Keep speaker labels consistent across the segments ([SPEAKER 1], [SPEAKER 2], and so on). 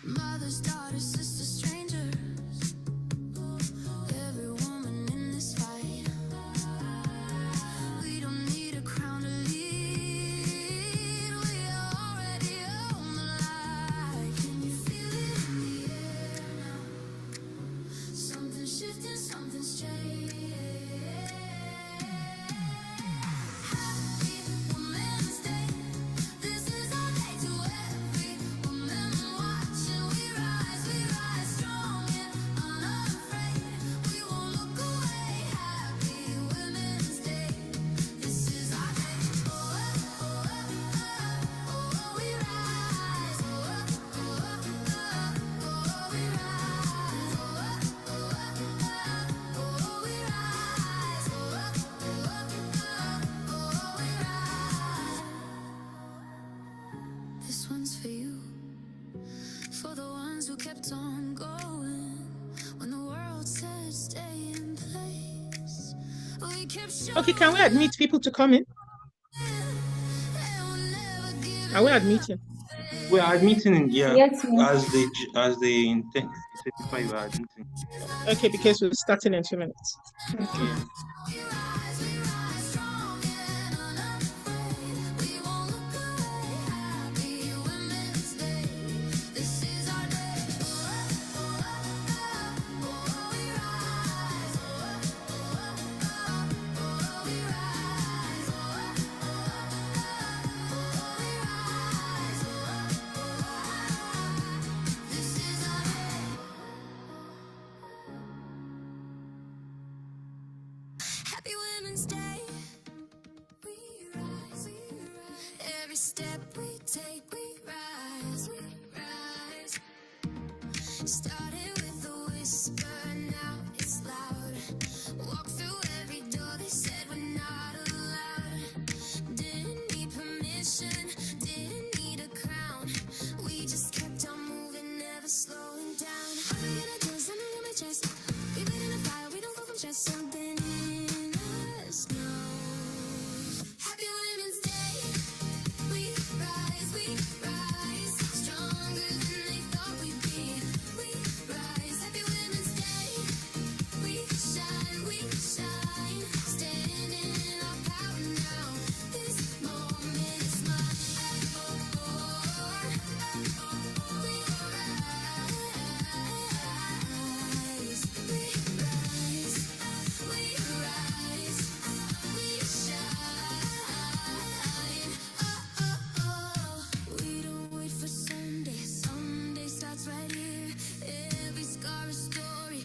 [SPEAKER 1] Mothers, daughters, sisters, strangers. Every woman in this fight. We don't need a crown to lead. We already own the light. Can you feel it in the air now? Something's shifting, something's changing. Happy Women's Day. This is our day to every woman watching. We rise strong and unafraid. We won't look away. Happy Women's Day. This is our day. Oh, oh, oh, oh, oh, we rise. Oh, oh, oh, oh, oh, we rise. Oh, oh, oh, oh, we rise. Oh, oh, oh, we rise. This one's for you, for the ones who kept on going when the world said stay in place. We kept showing.
[SPEAKER 2] Okay, can we admit people to come in? Are we admitting?
[SPEAKER 3] We are admitting, yeah,
[SPEAKER 4] Yes, ma'am.
[SPEAKER 3] as they intend specify, we are admitting.
[SPEAKER 2] Okay, because we're starting in 2 minutes.
[SPEAKER 3] Yeah.
[SPEAKER 1] Happy Women's Day. We rise. Every step we take, we rise. Started with a whisper, now it's loud. Walk through every door, they said we're not allowed. Didn't need permission, didn't need a crown. We just kept on moving, never slowing down. All we gotta do is stand on my chest. We lit in the fire, we don't go from stress. Something in us knows. Happy Women's Day. We rise, stronger than they thought we'd be. We rise, Happy Women's Day. We shine, standing in our power now. This moment is mine. We rise, we shine. We don't wait for Sunday. Sunday starts right here. Every scar a story,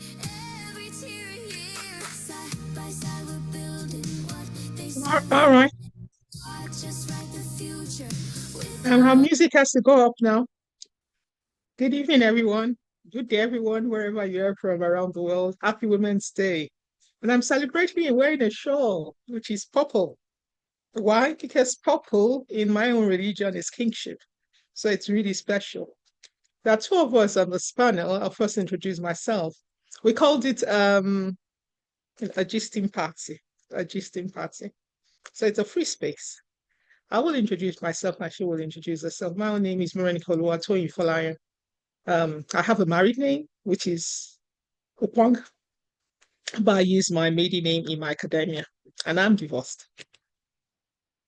[SPEAKER 1] every tear a year. Side by side we're building what they say.
[SPEAKER 2] All right.
[SPEAKER 1] Watch us write the future.
[SPEAKER 2] Our music has to go up now. Good evening, everyone. Good day, everyone, wherever you're from around the world. Happy Women's Day. And I'm celebrating and wearing a shawl, which is purple. Why? Because purple in my own religion is kingship. So it's really special. There are two of us on this panel. I'll first introduce myself. We called it a gisting party. A gisting party. So it's a free space. I will introduce myself and she will introduce herself. My own name is Morenika Oluwatoyin Folayan. I have a married name, which is Upong, but I use my maiden name in my academia, and I'm divorced.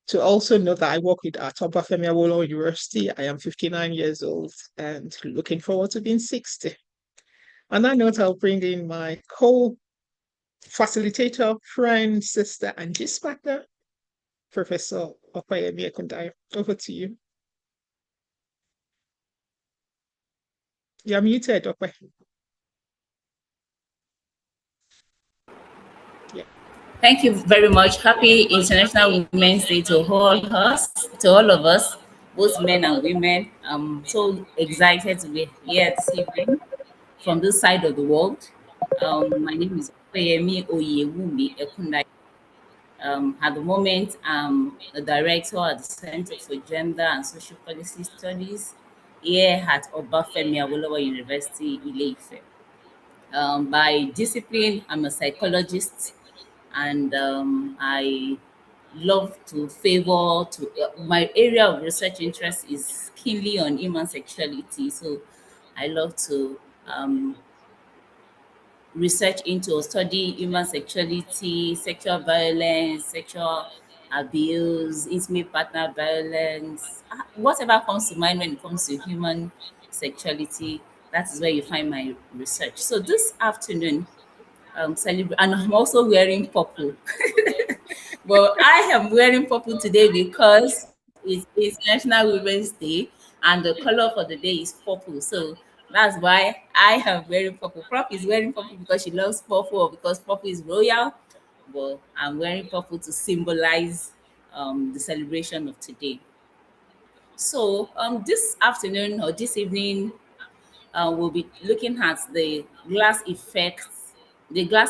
[SPEAKER 2] To also know that I work with at Obafemi Awolowo University. I am 59 years old and looking forward to being 60. On that note, I'll bring in my co-facilitator, friend, sister, and gist partner, Professor Opeyemi Ekundayo. Over to you. You're muted, Ope.
[SPEAKER 5] Thank you very much. Happy International Women's Day to all of us, both men and women. I'm so excited to be here this evening from this side of the world. My name is Opeyemi Oyewumi Ekundai. At the moment, I'm a director at the Center for Gender and Social Policy Studies here at Obafemi Awolowo University, Ile-Ife. By discipline, I'm a psychologist, and I love to favor my area of research interest is keenly on human sexuality. So I love to research into or study human sexuality, sexual violence, sexual abuse, intimate partner violence, whatever comes to mind when it comes to human sexuality. That is where you find my research. So this afternoon, celebrate, and I'm also wearing purple. Well, I am wearing purple today because it's National Women's Day and the color for the day is purple. So that's why I am wearing purple. Prop is wearing purple because she loves purple or because purple is royal. But I'm wearing purple to symbolize the celebration of today. So this afternoon or this evening, we'll be looking at the glass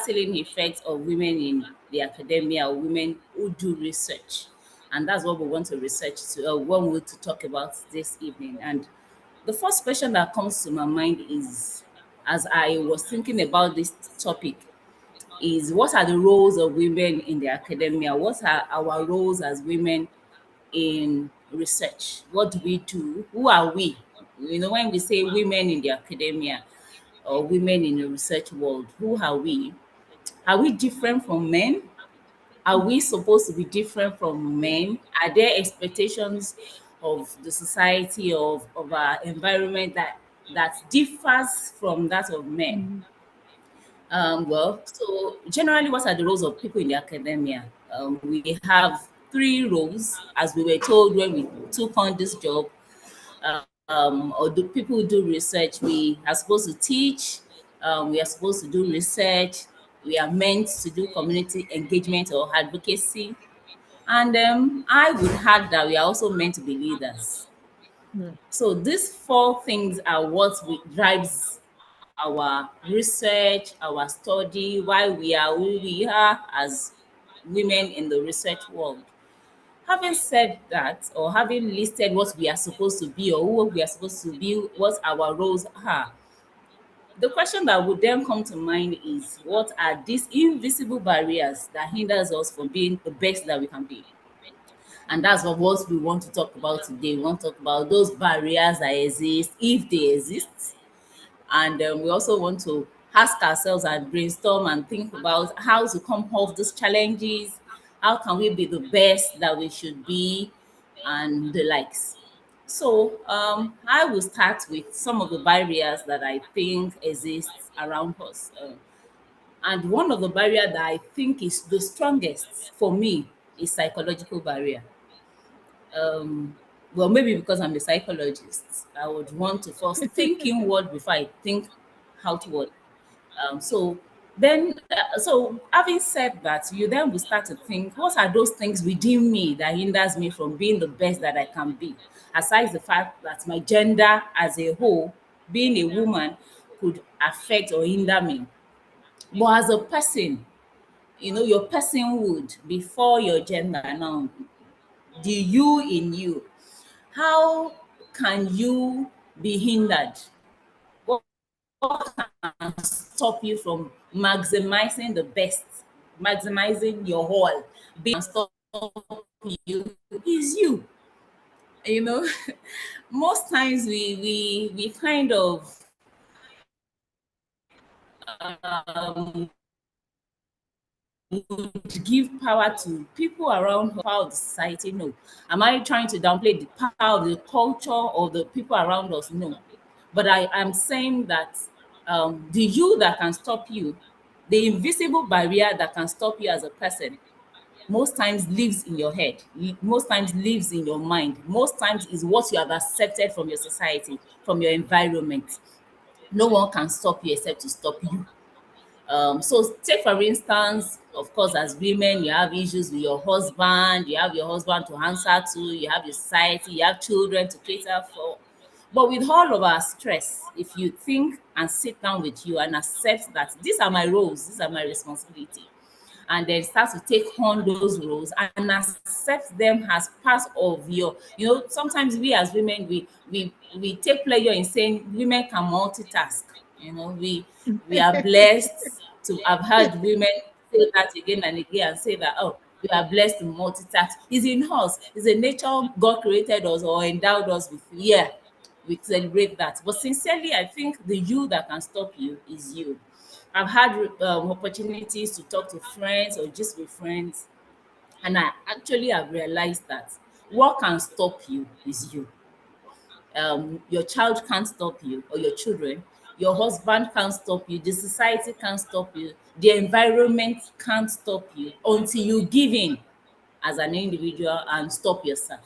[SPEAKER 5] ceiling effects of women in the academia, or women who do research. And that's what we want to research to, what we want to talk about this evening. And the first question that comes to my mind is, as I was thinking about this topic, is what are the roles of women in the academia? What are our roles as women in research? What do we do? Who are we? You know, when we say women in the academia or women in the research world, who are we? Are we different from men? Are we supposed to be different from men? Are there expectations of the society, of our environment that differs from that of men?
[SPEAKER 2] Mm.
[SPEAKER 5] Well, so generally, what are the roles of people in the academia? We have three roles, as we were told when we took on this job. Or the people who do research, we are supposed to teach, we are supposed to do research, we are meant to do community engagement or advocacy. And I would add that we are also meant to be leaders.
[SPEAKER 2] Mm.
[SPEAKER 5] So these four things are what drives our research, our study, why we are who we are as women in the research world. Having said that, or having listed what we are supposed to be or who we are supposed to be, what our roles are, the question that would then come to mind is, what are these invisible barriers that hinders us from being the best that we can be? And that's what we want to talk about today. We want to talk about those barriers that exist, if they exist, and we also want to ask ourselves and brainstorm and think about how to come off these challenges. How can we be the best that we should be, and the likes. So I will start with some of the barriers that I think exist around us. And one of the barrier that I think is the strongest for me is psychological barrier. um well, maybe because I'm a psychologist, I would want to first think inward before I think outward. So then, so having said that, you then will start to think, what are those things within me that hinders me from being the best that I can be? Aside the fact that my gender as a whole, being a woman, could affect or hinder me. But as a person, your personhood before your gender now, the you in you, how can you be hindered? What can stop you from maximizing the best, maximizing your whole? Being stop you is you. You know, most times we kind of would give power to people around, power of the society. No. Am I trying to downplay the power of the culture or the people around us? No. But I am saying that the you that can stop you, the invisible barrier that can stop you as a person, most times lives in your head, most times lives in your mind, most times is what you have accepted from your society, from your environment. No one can stop you except to stop you. So take for instance, of course, as women, you have issues with your husband, you have your husband to answer to, you have your society, you have children to cater for. But with all of our stress, if you think and sit down with you and accept that these are my roles, these are my responsibility, and then start to take on those roles and accept them as part of sometimes we as women, we take pleasure in saying women can multitask. We are blessed to have heard women say that again and again and say that, oh, we are blessed to multitask. It's in us. It's a nature God created us or endowed us with. Yeah, we celebrate that. But sincerely, I think the you that can stop you is you. I've had opportunities to talk to friends or just with friends, and I actually have realized that what can stop you is you. Your child can't stop you, or your children. Your husband can't stop you. The society can't stop you. The environment can't stop you until you give in as an individual and stop yourself.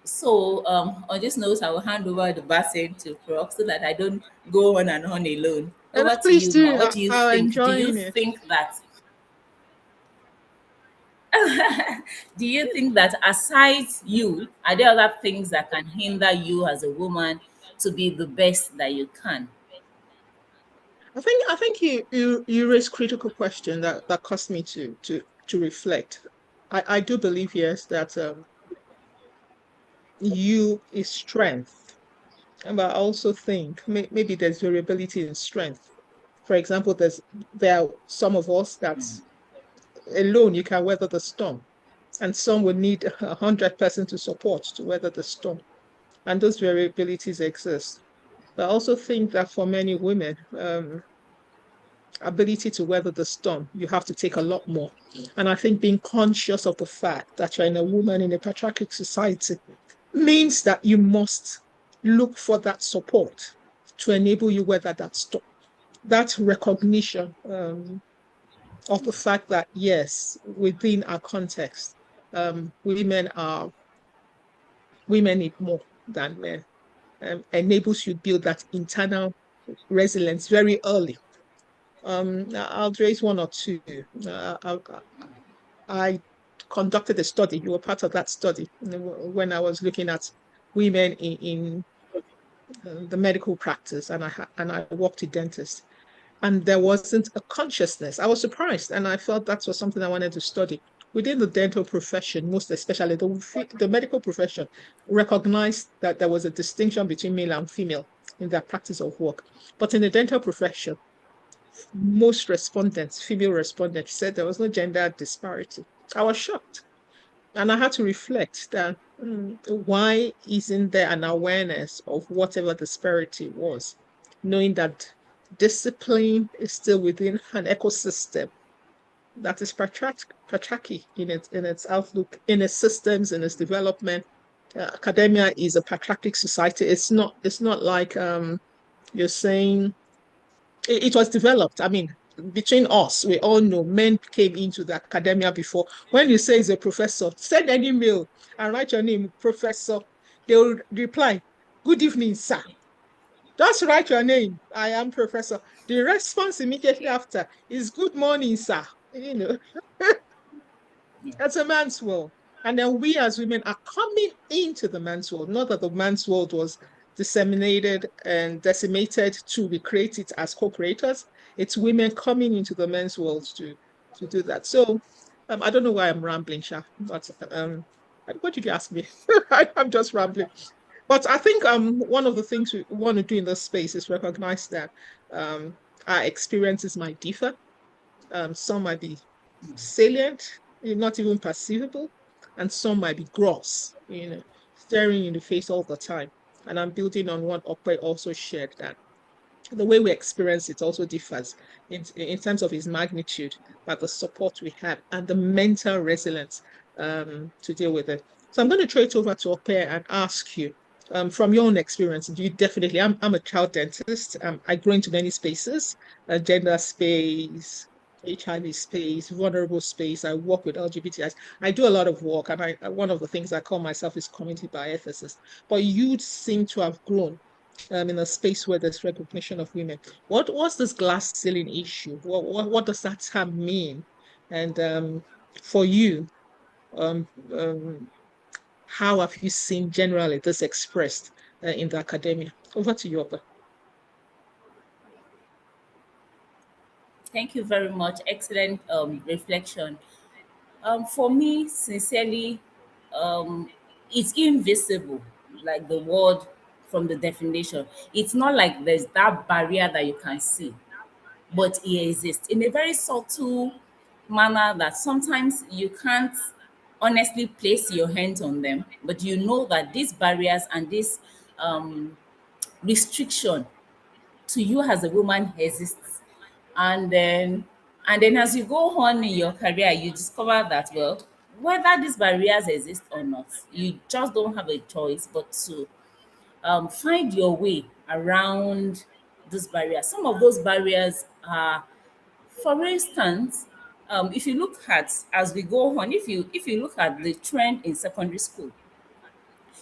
[SPEAKER 5] So, on this note, I will hand over the baton to Prof so that I don't go on and on alone.
[SPEAKER 2] And
[SPEAKER 5] Over to
[SPEAKER 2] please
[SPEAKER 5] you, Ma.
[SPEAKER 2] do.
[SPEAKER 5] What do you
[SPEAKER 2] I'm
[SPEAKER 5] think? Do you
[SPEAKER 2] enjoying it.
[SPEAKER 5] think that do you think that aside you, are there other things that can hinder you as a woman to be the best that you can?
[SPEAKER 2] I think you raise critical question that caused me to reflect. I do believe, yes, that you is strength. But I also think maybe there's variability in strength. For example, there are some of us that alone you can weather the storm, and some will need 100% to support to weather the storm. And those variabilities exist. But I also think that for many women, ability to weather the storm, you have to take a lot more. And I think being conscious of the fact that you're in a woman in a patriarchal society means that you must look for that support to enable you weather that storm. That recognition of the fact that, yes, within our context, women need more than men, enables you to build that internal resilience very early. I'll raise one or two. I conducted a study. You were part of that study when I was looking at women in the medical practice, and I worked with dentists, and there wasn't a consciousness. I was surprised, and I felt that was something I wanted to study. Within the dental profession, most especially the medical profession, recognized that there was a distinction between male and female in their practice of work. But in the dental profession, most respondents, female respondents, said there was no gender disparity. I was shocked. And I had to reflect that why isn't there an awareness of whatever disparity was, knowing that discipline is still within an ecosystem that is patriarchy in its outlook, in its systems, in its development. Academia is a patriarchic society. It's not like you're saying it was developed. I mean, between us, we all know men came into the academia before. When you say he's a professor, send an email and write your name, professor. They will reply, "Good evening, sir." Just write your name. I am professor. The response immediately after is "Good morning, sir." You know, that's a man's world. And then we as women are coming into the man's world. Not that the man's world was disseminated and decimated to recreate it as co-creators. It's women coming into the men's world to do that. So I don't know why I'm rambling, Sha, but what did you ask me? I'm just rambling. But I think one of the things we want to do in this space is recognize that our experiences might differ. Some might be salient, not even perceivable, and some might be gross, staring in the face all the time. And I'm building on what Okwe also shared, that the way we experience it also differs in terms of its magnitude, but the support we have and the mental resilience to deal with it. So I'm going to throw it over to Okwe and ask you, from your own experience, do you definitely, I'm a child dentist. I grow into many spaces, gender space, HIV space, vulnerable space. I work with LGBTIs. I do a lot of work, and one of the things I call myself is community bioethicist. But you seem to have grown in a space where there's recognition of women. What's this glass ceiling issue? What does that term mean? And for you, um, um, how have you seen generally this expressed in the academia? Over to you, Oba.
[SPEAKER 5] Thank you very much. Excellent reflection. For me, sincerely, it's invisible, like the word from the definition. It's not like there's that barrier that you can see, but it exists in a very subtle manner that sometimes you can't honestly place your hands on them, but you know that these barriers and these um, restriction to you as a woman exists. And then as you go on in your career, you discover that, well, whether these barriers exist or not, you just don't have a choice but to find your way around those barriers. Some of those barriers are, for instance, if you look at, as we go on, if you look at the trend in secondary school,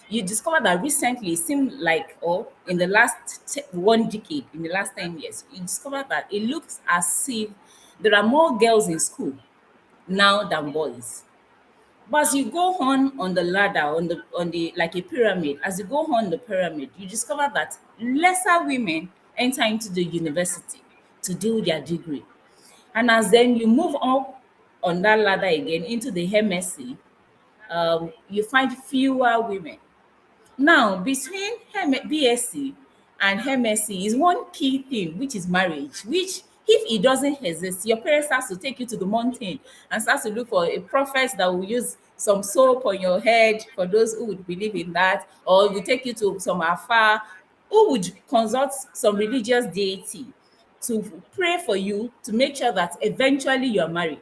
[SPEAKER 5] you discover that recently it seemed like, or in the last 1 decade, in the last 10 years, you discover that it looks as if there are more girls in school now than boys. But as you go on the ladder, on the like a pyramid, as you go on the pyramid, you discover that lesser women enter into the university to do their degree. And as then you move up on that ladder again into the MSc, you find fewer women. Now, between BSc and MSc is one key thing, which is marriage, which if it doesn't exist, your parents start to take you to the mountain and start to look for a prophet that will use some soap on your head for those who would believe in that, or will take you to some afar who would consult some religious deity to pray for you to make sure that eventually you're married.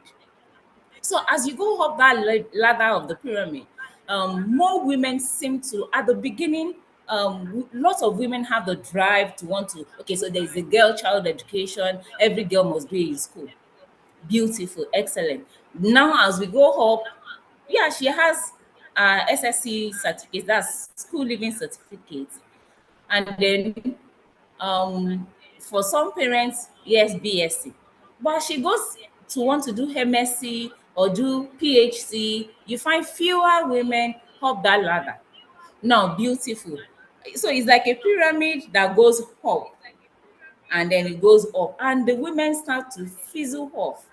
[SPEAKER 5] So as you go up that ladder of the pyramid, more women seem to, at the beginning, lots of women have the drive to want to, okay, so there's a girl child education, every girl must be in school. Beautiful, excellent. Now, as we go up, yeah, she has SSC certificate, that's school living certificate. And then for some parents, yes, BSc. But she goes to want to do MSc or do PhD, you find fewer women up that ladder. Now, beautiful. So it's like a pyramid that goes up and then it goes up, and the women start to fizzle off.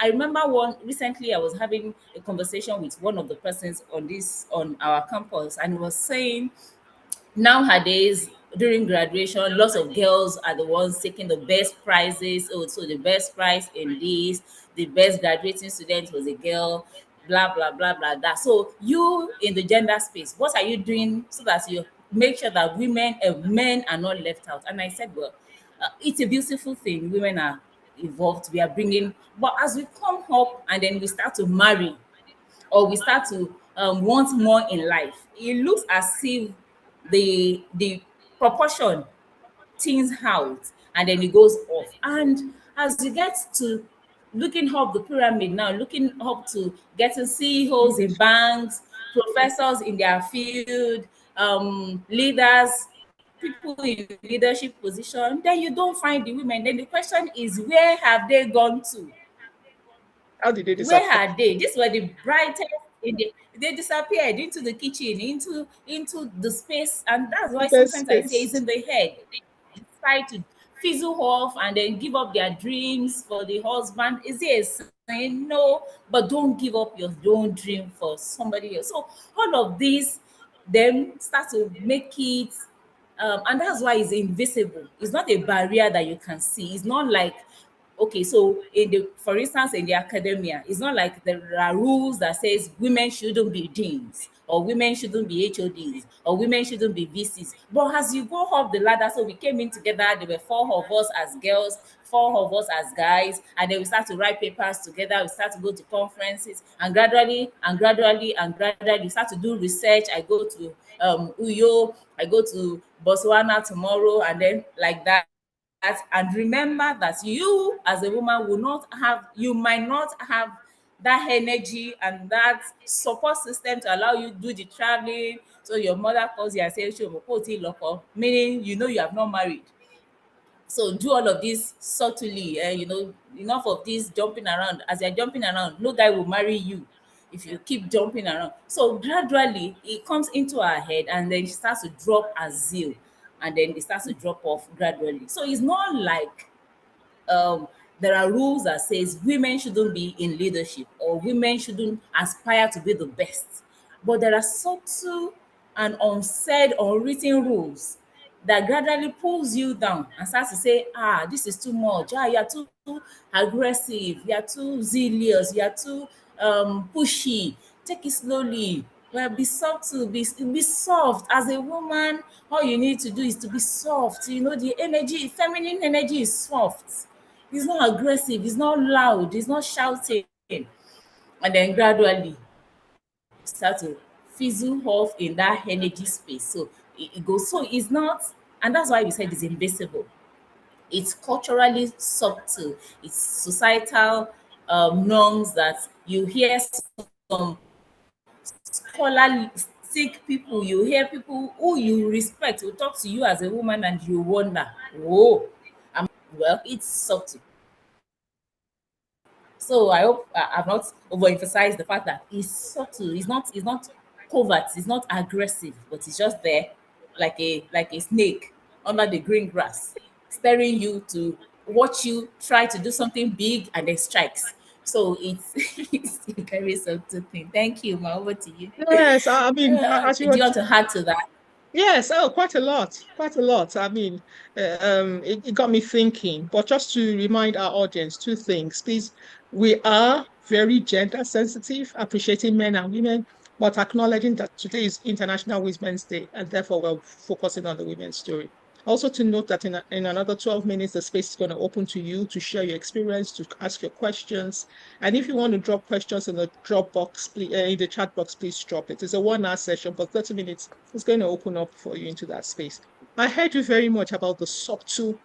[SPEAKER 5] I remember one recently I was having a conversation with one of the persons on our campus, and he was saying nowadays during graduation lots of girls are the ones taking the best prizes. Oh, so the best prize in this, the best graduating student was a girl, blah blah blah blah that. So you in the gender space, what are you doing so that you make sure that women and men are not left out? And I said, well, it's a beautiful thing, women are involved, we are bringing, but as we come up and then we start to marry or we start to want more in life, it looks as if the proportion thins out and then it goes off. And as you get to looking up the pyramid now, looking up to getting CEOs in banks, professors in their field, leaders, people in leadership position, then you don't find the women. Then the question is, where have they gone to?
[SPEAKER 2] How did they
[SPEAKER 5] Where
[SPEAKER 2] disappear?
[SPEAKER 5] are they? These were the brightest in the, they disappeared into the kitchen, into the space, and that's why
[SPEAKER 2] There's
[SPEAKER 5] sometimes I say it's
[SPEAKER 2] space.
[SPEAKER 5] in the head. They decide to fizzle off and then give up their dreams for the husband. Is it a sin? No, but don't give up your own dream for somebody else. So all of these then start to make it and that's why it's invisible. It's not a barrier that you can see. It's not like, okay, so in the, for instance, in the academia, it's not like there are rules that says women shouldn't be deans or women shouldn't be HODs or women shouldn't be VCs. But as you go up the ladder, so we came in together, there were four of us as girls, four of us as guys, and then we start to write papers together, we start to go to conferences, and gradually we start to do research. I go to Uyo, I go to Botswana tomorrow, and then like that. And remember that you as a woman will not have, you might not have that energy and that support system to allow you do the traveling. So your mother calls you and says, meaning you know you have not married. So do all of this subtly, enough of this jumping around. As you're jumping around, no guy will marry you if you keep jumping around. So gradually it comes into her head and then she starts to drop her zeal and then it starts to drop off gradually. So it's not like um, there are rules that says women shouldn't be in leadership or women shouldn't aspire to be the best. But there are subtle and unsaid, unwritten rules that gradually pulls you down and starts to say, this is too much. You're too aggressive. You're too zealous. You're too pushy. Take it slowly. Well, be subtle, be soft. As a woman, all you need to do is to be soft. You know, the energy, feminine energy is soft. It's not aggressive, it's not loud, it's not shouting. And then gradually start to fizzle off in that energy space. So it goes, so it's not, and that's why we said it's invisible. It's culturally subtle, it's societal norms that you hear some scholarly people, you hear people who you respect will talk to you as a woman and you wonder, oh, well, it's subtle. So I hope I've not overemphasized the fact that it's subtle. It's not covert. It's not aggressive, but it's just there, like a snake under the green grass, staring you to watch you try to do something big and then strikes. So it's it's a very subtle thing. Thank you, Ma. Over to you.
[SPEAKER 2] Yes, I mean, as you
[SPEAKER 5] Do
[SPEAKER 2] were,
[SPEAKER 5] you want to add to that?
[SPEAKER 2] yes, oh, quite a lot, quite a lot. I mean, it got me thinking. But just to remind our audience, two things, please. We are very gender sensitive, appreciating men and women, but acknowledging that today is International Women's Day, and therefore we're focusing on the women's story. Also to note that in another 12 minutes, the space is going to open to you to share your experience, to ask your questions. And if you want to drop questions in the drop box, please, in the chat box, please drop it. It's a 1 hour session, but 30 minutes is going to open up for you into that space. I heard you very much about the subtle,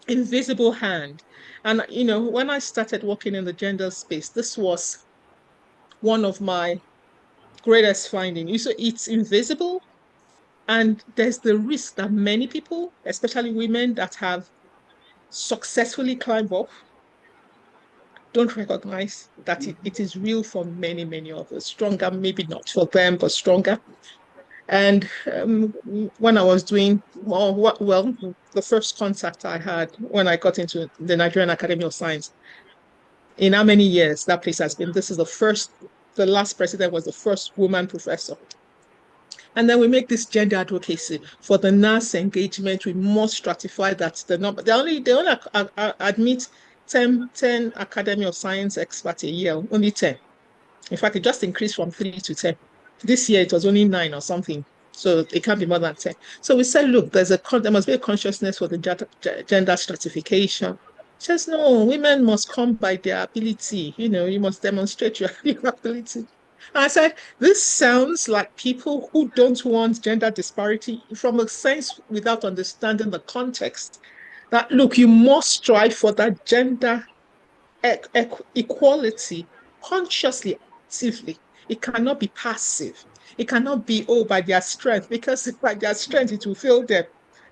[SPEAKER 2] invisible hand. And, when I started working in the gender space, this was one of my greatest findings. So it's invisible, and there's the risk that many people, especially women that have successfully climbed up, don't recognize that it is real for many, many others. Stronger, maybe not for them, but stronger. And when I was doing, well, the first contact I had when I got into the Nigerian Academy of Science, in how many years that place has been, this is the last president was the first woman professor. And then we make this gender advocacy for the nurse engagement. We must stratify that the number. They only admit 10 Academy of Science experts a year, only 10. In fact, it just increased from 3 to 10. This year it was only 9 or something. So it can't be more than 10. So we said, look, there must be a consciousness for the gender stratification. Says, no, women must come by their ability. You must demonstrate your ability. I said, this sounds like people who don't want gender disparity from a sense without understanding the context. That, look, you must strive for that gender equality consciously, actively. It cannot be passive. It cannot be, oh, by their strength, because by their strength, it will fail them.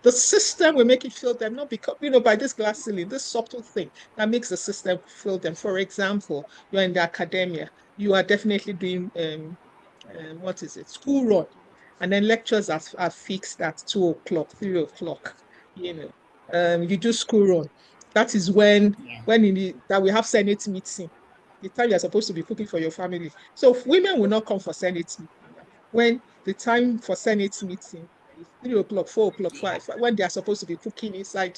[SPEAKER 2] The system will make it fail them, not because, by this glass ceiling, this subtle thing that makes the system fail them. For example, you're in the academia, you are definitely doing, what is it, school run. And then lectures are fixed at 2 o'clock, 3 o'clock, you do school run. That is when
[SPEAKER 5] Yeah.
[SPEAKER 2] that we have Senate meeting, the time you're supposed to be cooking for your family. So women will not come for Senate meeting. When the time for Senate meeting is 3 o'clock, 4 o'clock, 5, when they are supposed to be cooking inside,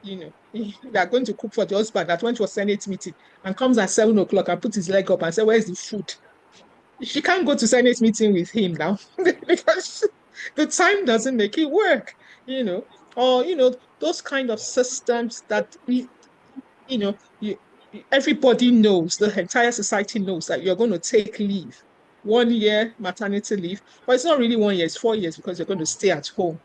[SPEAKER 2] they are going to cook for the husband that went for Senate meeting and comes at 7 o'clock and puts his leg up and say, where's the food? She can't go to Senate meeting with him now because the time doesn't make it work, or, those kind of systems that you, everybody knows, the entire society knows that you're going to take leave, 1 year maternity leave, but it's not really 1 year, it's 4 years because you're going to stay at home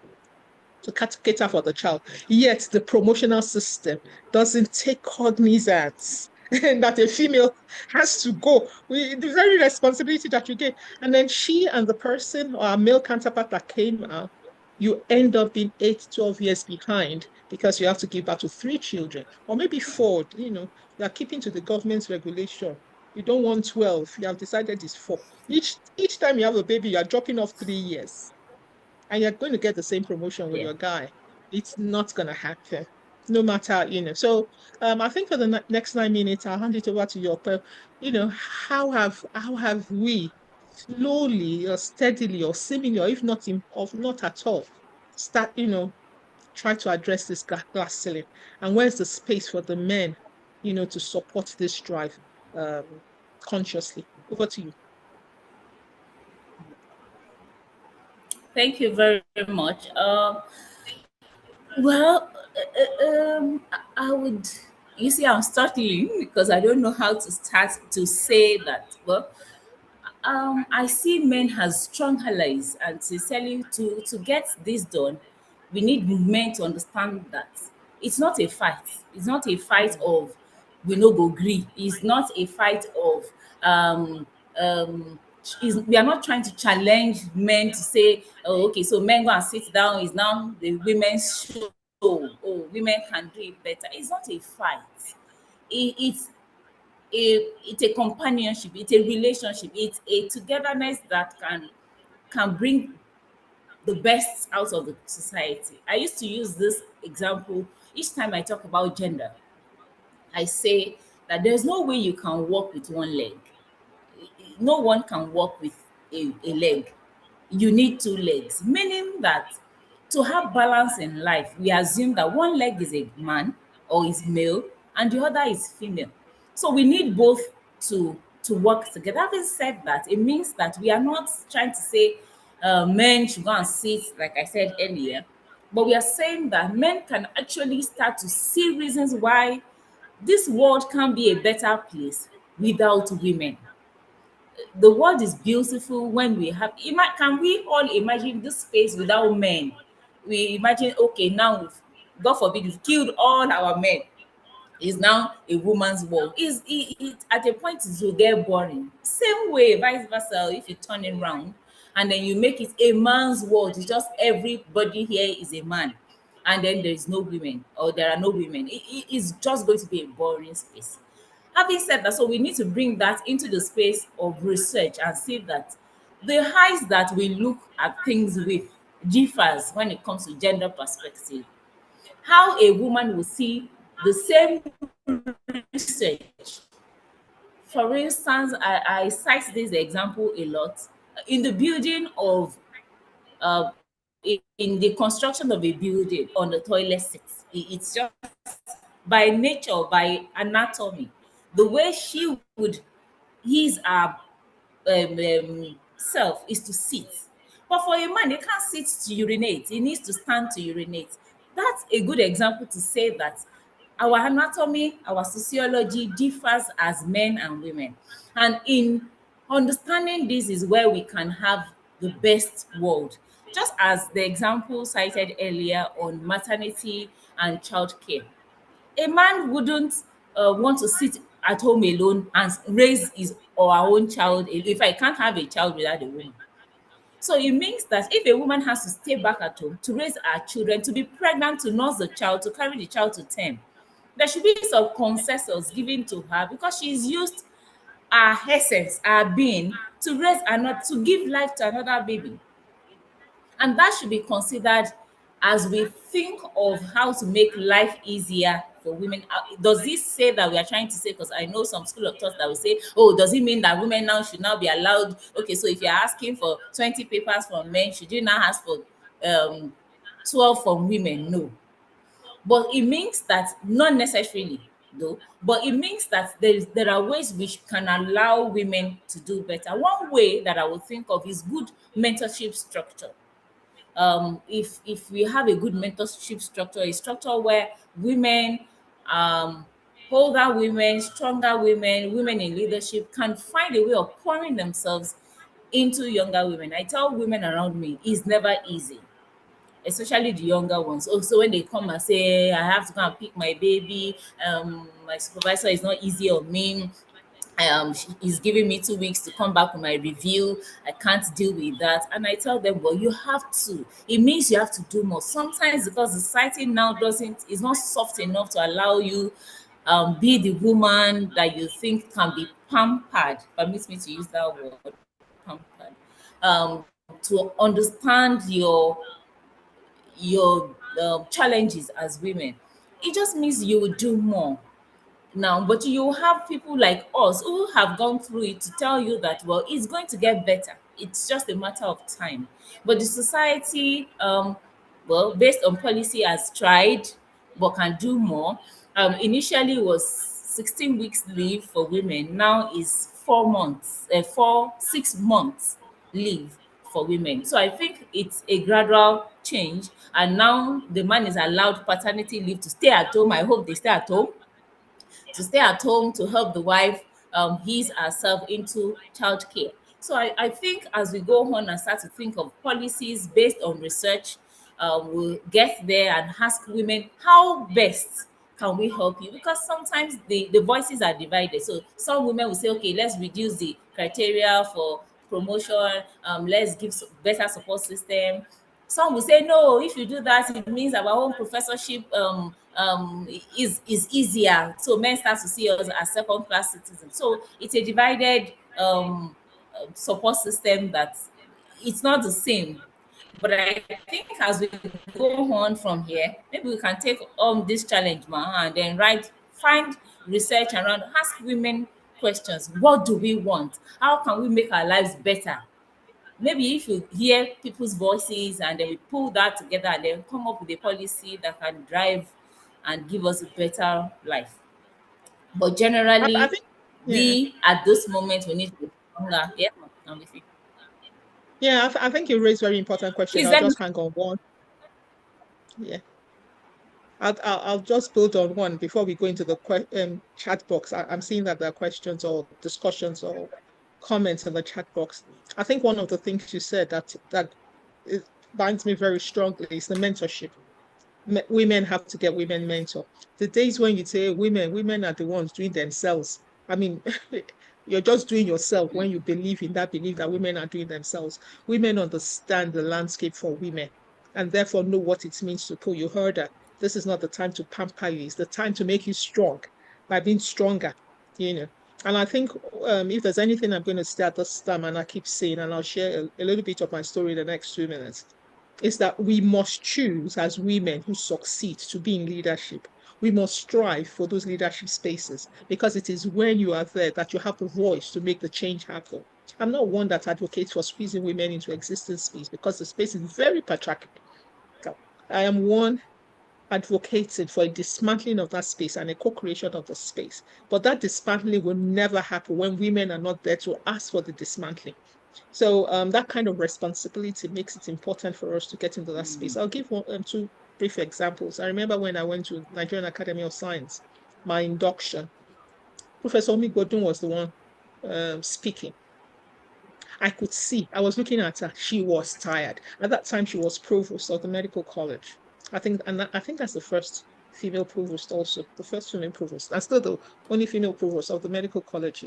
[SPEAKER 2] to cater for the child. Yet the promotional system doesn't take cognizance that a female has to go with the very responsibility that you get. And then she and the person or a male counterpart that came out, you end up being 8, 12 years behind because you have to give birth to 3 children or maybe 4, you're keeping to the government's regulation. You don't want 12, you have decided it's 4. Each time you have a baby, you're dropping off 3 years and you're going to get the same promotion with
[SPEAKER 5] Yeah.
[SPEAKER 2] your guy. It's not going to happen, no matter, So I think for the next 9 minutes, I'll hand it over to you. How have we slowly or steadily or seemingly, or if not, not at all, start, try to address this glass ceiling? And where's the space for the men, to support this drive consciously? Over to you.
[SPEAKER 5] Thank you very much. Well, I would. You see, I'm stuttering because I don't know how to start to say that. Well, I see men as strong allies, and sincerely, to get this done, we need men to understand that it's not a fight. It's not a fight of we no go gree. It's not a fight of um we are not trying to challenge men to say, oh, okay, so men go and sit down. Is now the women's show. Oh, women can do it better. It's not a fight. It's it's a companionship, it's a relationship, it's a togetherness that can bring the best out of the society. I used to use this example each time I talk about gender. I say that there's no way you can walk with one leg. No one can walk with a leg. You need two legs, meaning that to have balance in life, we assume that one leg is a man or is male and the other is female. So we need both to work together. Having said that, it means that we are not trying to say men should go and sit, like I said earlier, but we are saying that men can actually start to see reasons why this world can be a better place without women. The world is beautiful when we have can we all imagine this space without men? We imagine, okay, now God forbid we've killed all our men, is now a woman's world. Is it at a point it will get boring. Same way, vice versa, if you turn it around and then you make it a man's world, it's just everybody here is a man, and then there is no women or there are no women. It's just going to be a boring space. Having said that, so we need to bring that into the space of research and see that the eyes that we look at things with differs when it comes to gender perspective. How a woman will see the same research. For instance, I cite this example a lot. In the building of in the construction of a building on the toilet seats, it's just by nature, by anatomy, the way she would use her self is to sit. But for a man, he can't sit to urinate. He needs to stand to urinate. That's a good example to say that our anatomy, our sociology differs as men and women. And in understanding this is where we can have the best world. Just as the example cited earlier on maternity and childcare, a man wouldn't want to sit at home alone and raise his or her own child. If I can't have a child without a woman, so it means that if a woman has to stay back at home to raise her children, to be pregnant, to nurse the child, to carry the child to term, there should be some concessions given to her because she's used her essence, her being, to raise another, to give life to another baby. And that should be considered as we think of how to make life easier for women. Does this say that we are trying to say, because I know some school of thought that will say, oh, does it mean that women now should now be allowed? Okay, so if you're asking for 20 papers from men, should you now ask for um 12 from women? No. But it means that not necessarily though, but it means that there are ways which can allow women to do better. One way that I would think of is good mentorship structure. If we have a good mentorship structure, a structure where women, um, older women, stronger women, women in leadership can find a way of pouring themselves into younger women. I tell women around me, it's never easy, especially the younger ones. Also, when they come and say, I have to go and pick my baby, my supervisor is not easy on me, he's giving me 2 weeks to come back with my review. I can't deal with that. And I tell them, well, you have to. It means you have to do more. Sometimes because the society now doesn't, is not soft enough to allow you be the woman that you think can be pampered. Permit me to use that word, pampered. Um, to understand your challenges as women. It just means you will do more now, but you have people like us who have gone through it to tell you that, well, it's going to get better, it's just a matter of time. But the society, well, based on policy, has tried but can do more. Initially it was 16 weeks leave for women, now is 4 months, 6 months leave for women. So I think it's a gradual change, and now the man is allowed paternity leave to stay at home. I hope they stay at home, to help the wife ease herself into childcare. So I think as we go on and start to think of policies based on research, we'll get there and ask women how best can we help you, because sometimes the voices are divided. So some women will say, okay, let's reduce the criteria for promotion, let's give better support system. Some will say, no, if you do that, it means our own professorship is easier. So men start to see us as second class citizens. So it's a divided support system that it's not the same. But I think as we go on from here, maybe we can take on this challenge, ma, and then find research around, ask women questions. What do we want? How can we make our lives better? Maybe if you hear people's voices and then we pull that together and then come up with a policy that can drive and give us a better life. But
[SPEAKER 2] I
[SPEAKER 5] generally,
[SPEAKER 2] think, yeah,
[SPEAKER 5] we at this moment we need to be stronger. Yeah, I'm with you.
[SPEAKER 2] yeah, I think you raised very important question.
[SPEAKER 5] Please
[SPEAKER 2] I'll
[SPEAKER 5] let me.
[SPEAKER 2] just hang on one. Yeah, I'll just build on one before we go into the chat box. I'm seeing that there are questions or discussions or comments in the chat box. I think one of the things you said that it binds me very strongly is the mentorship. Women have to get women mentor. The days when you say women are the ones doing themselves. I mean, you're just doing yourself when you believe in that belief that women are doing themselves. Women understand the landscape for women and therefore know what it means to pull. You heard that this is not the time to pamper you, it's the time to make you strong by being stronger, you know. And I think if there's anything I'm going to say at this time, and I keep saying, and I'll share a little bit of my story in the next 2 minutes, is that we must choose as women who succeed to be in leadership. We must strive for those leadership spaces because it is when you are there that you have the voice to make the change happen. I'm not one that advocates for squeezing women into existing space because the space is very patriarchal. I am one advocated for a dismantling of that space and a co-creation of the space. But that dismantling will never happen when women are not there to ask for the dismantling. So that kind of responsibility makes it important for us to get into that space. I'll give two brief examples. I remember when I went to Nigerian Academy of Science, my induction, Professor Omi Godun was the one speaking. I could see, I was looking at her, she was tired. At that time, she was provost of the medical college. I think that's the first female provost also, the first female provost, and still the only female provost of the medical college,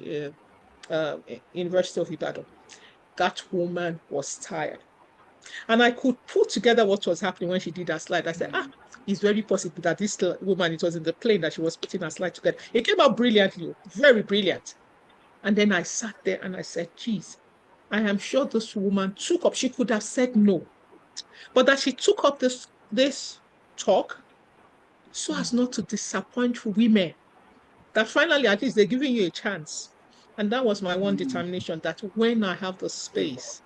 [SPEAKER 2] University of Ibadan. That woman was tired. And I could put together what was happening when she did her slide. I said, it's very possible that this woman, it was in the plane that she was putting her slide together. It came out brilliantly, very brilliant. And then I sat there and I said, geez, I am sure this woman took up, she could have said no, but that she took up this talk so as not to disappoint women. That finally, at least they're giving you a chance. And that was my one determination, that when I have the space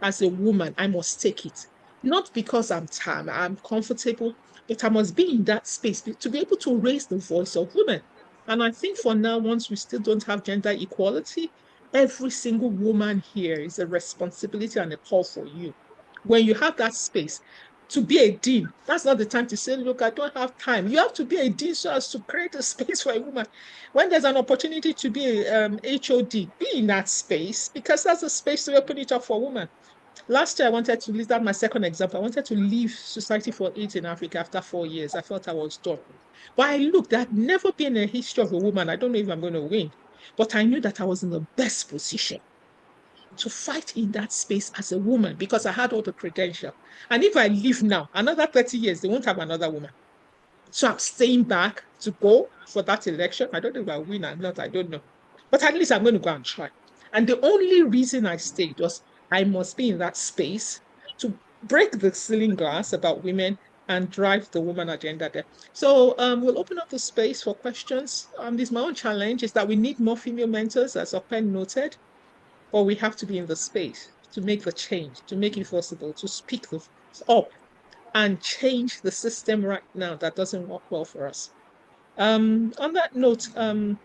[SPEAKER 2] as a woman, I must take it. Not because I'm comfortable, but I must be in that space to be able to raise the voice of women. And I think for now, once we still don't have gender equality, every single woman here is a responsibility and a call for you. When you have that space to be a dean, that's not the time to say, look, I don't have time. You have to be a dean so as to create a space for a woman. When there's an opportunity to be a HOD, be in that space because that's a space to open it up for women. Last year, I wanted to leave, that my second example. I wanted to leave Society for AIDS in Africa after 4 years. I felt I was done. But I looked, there had never been a history of a woman. I don't know if I'm going to win, but I knew that I was in the best position to fight in that space as a woman because I had all the credentials. And if I leave now, another 30 years, they won't have another woman. So I'm staying back to go for that election. I don't know if I win or not, I don't know. But at least I'm going to go and try. And the only reason I stayed was I must be in that space to break the ceiling glass about women and drive the woman agenda there. So we'll open up the space for questions. This my own challenge is that we need more female mentors, as Open noted, but we have to be in the space to make the change, to make it possible, to speak up and change the system right now that doesn't work well for us. On that note, I'm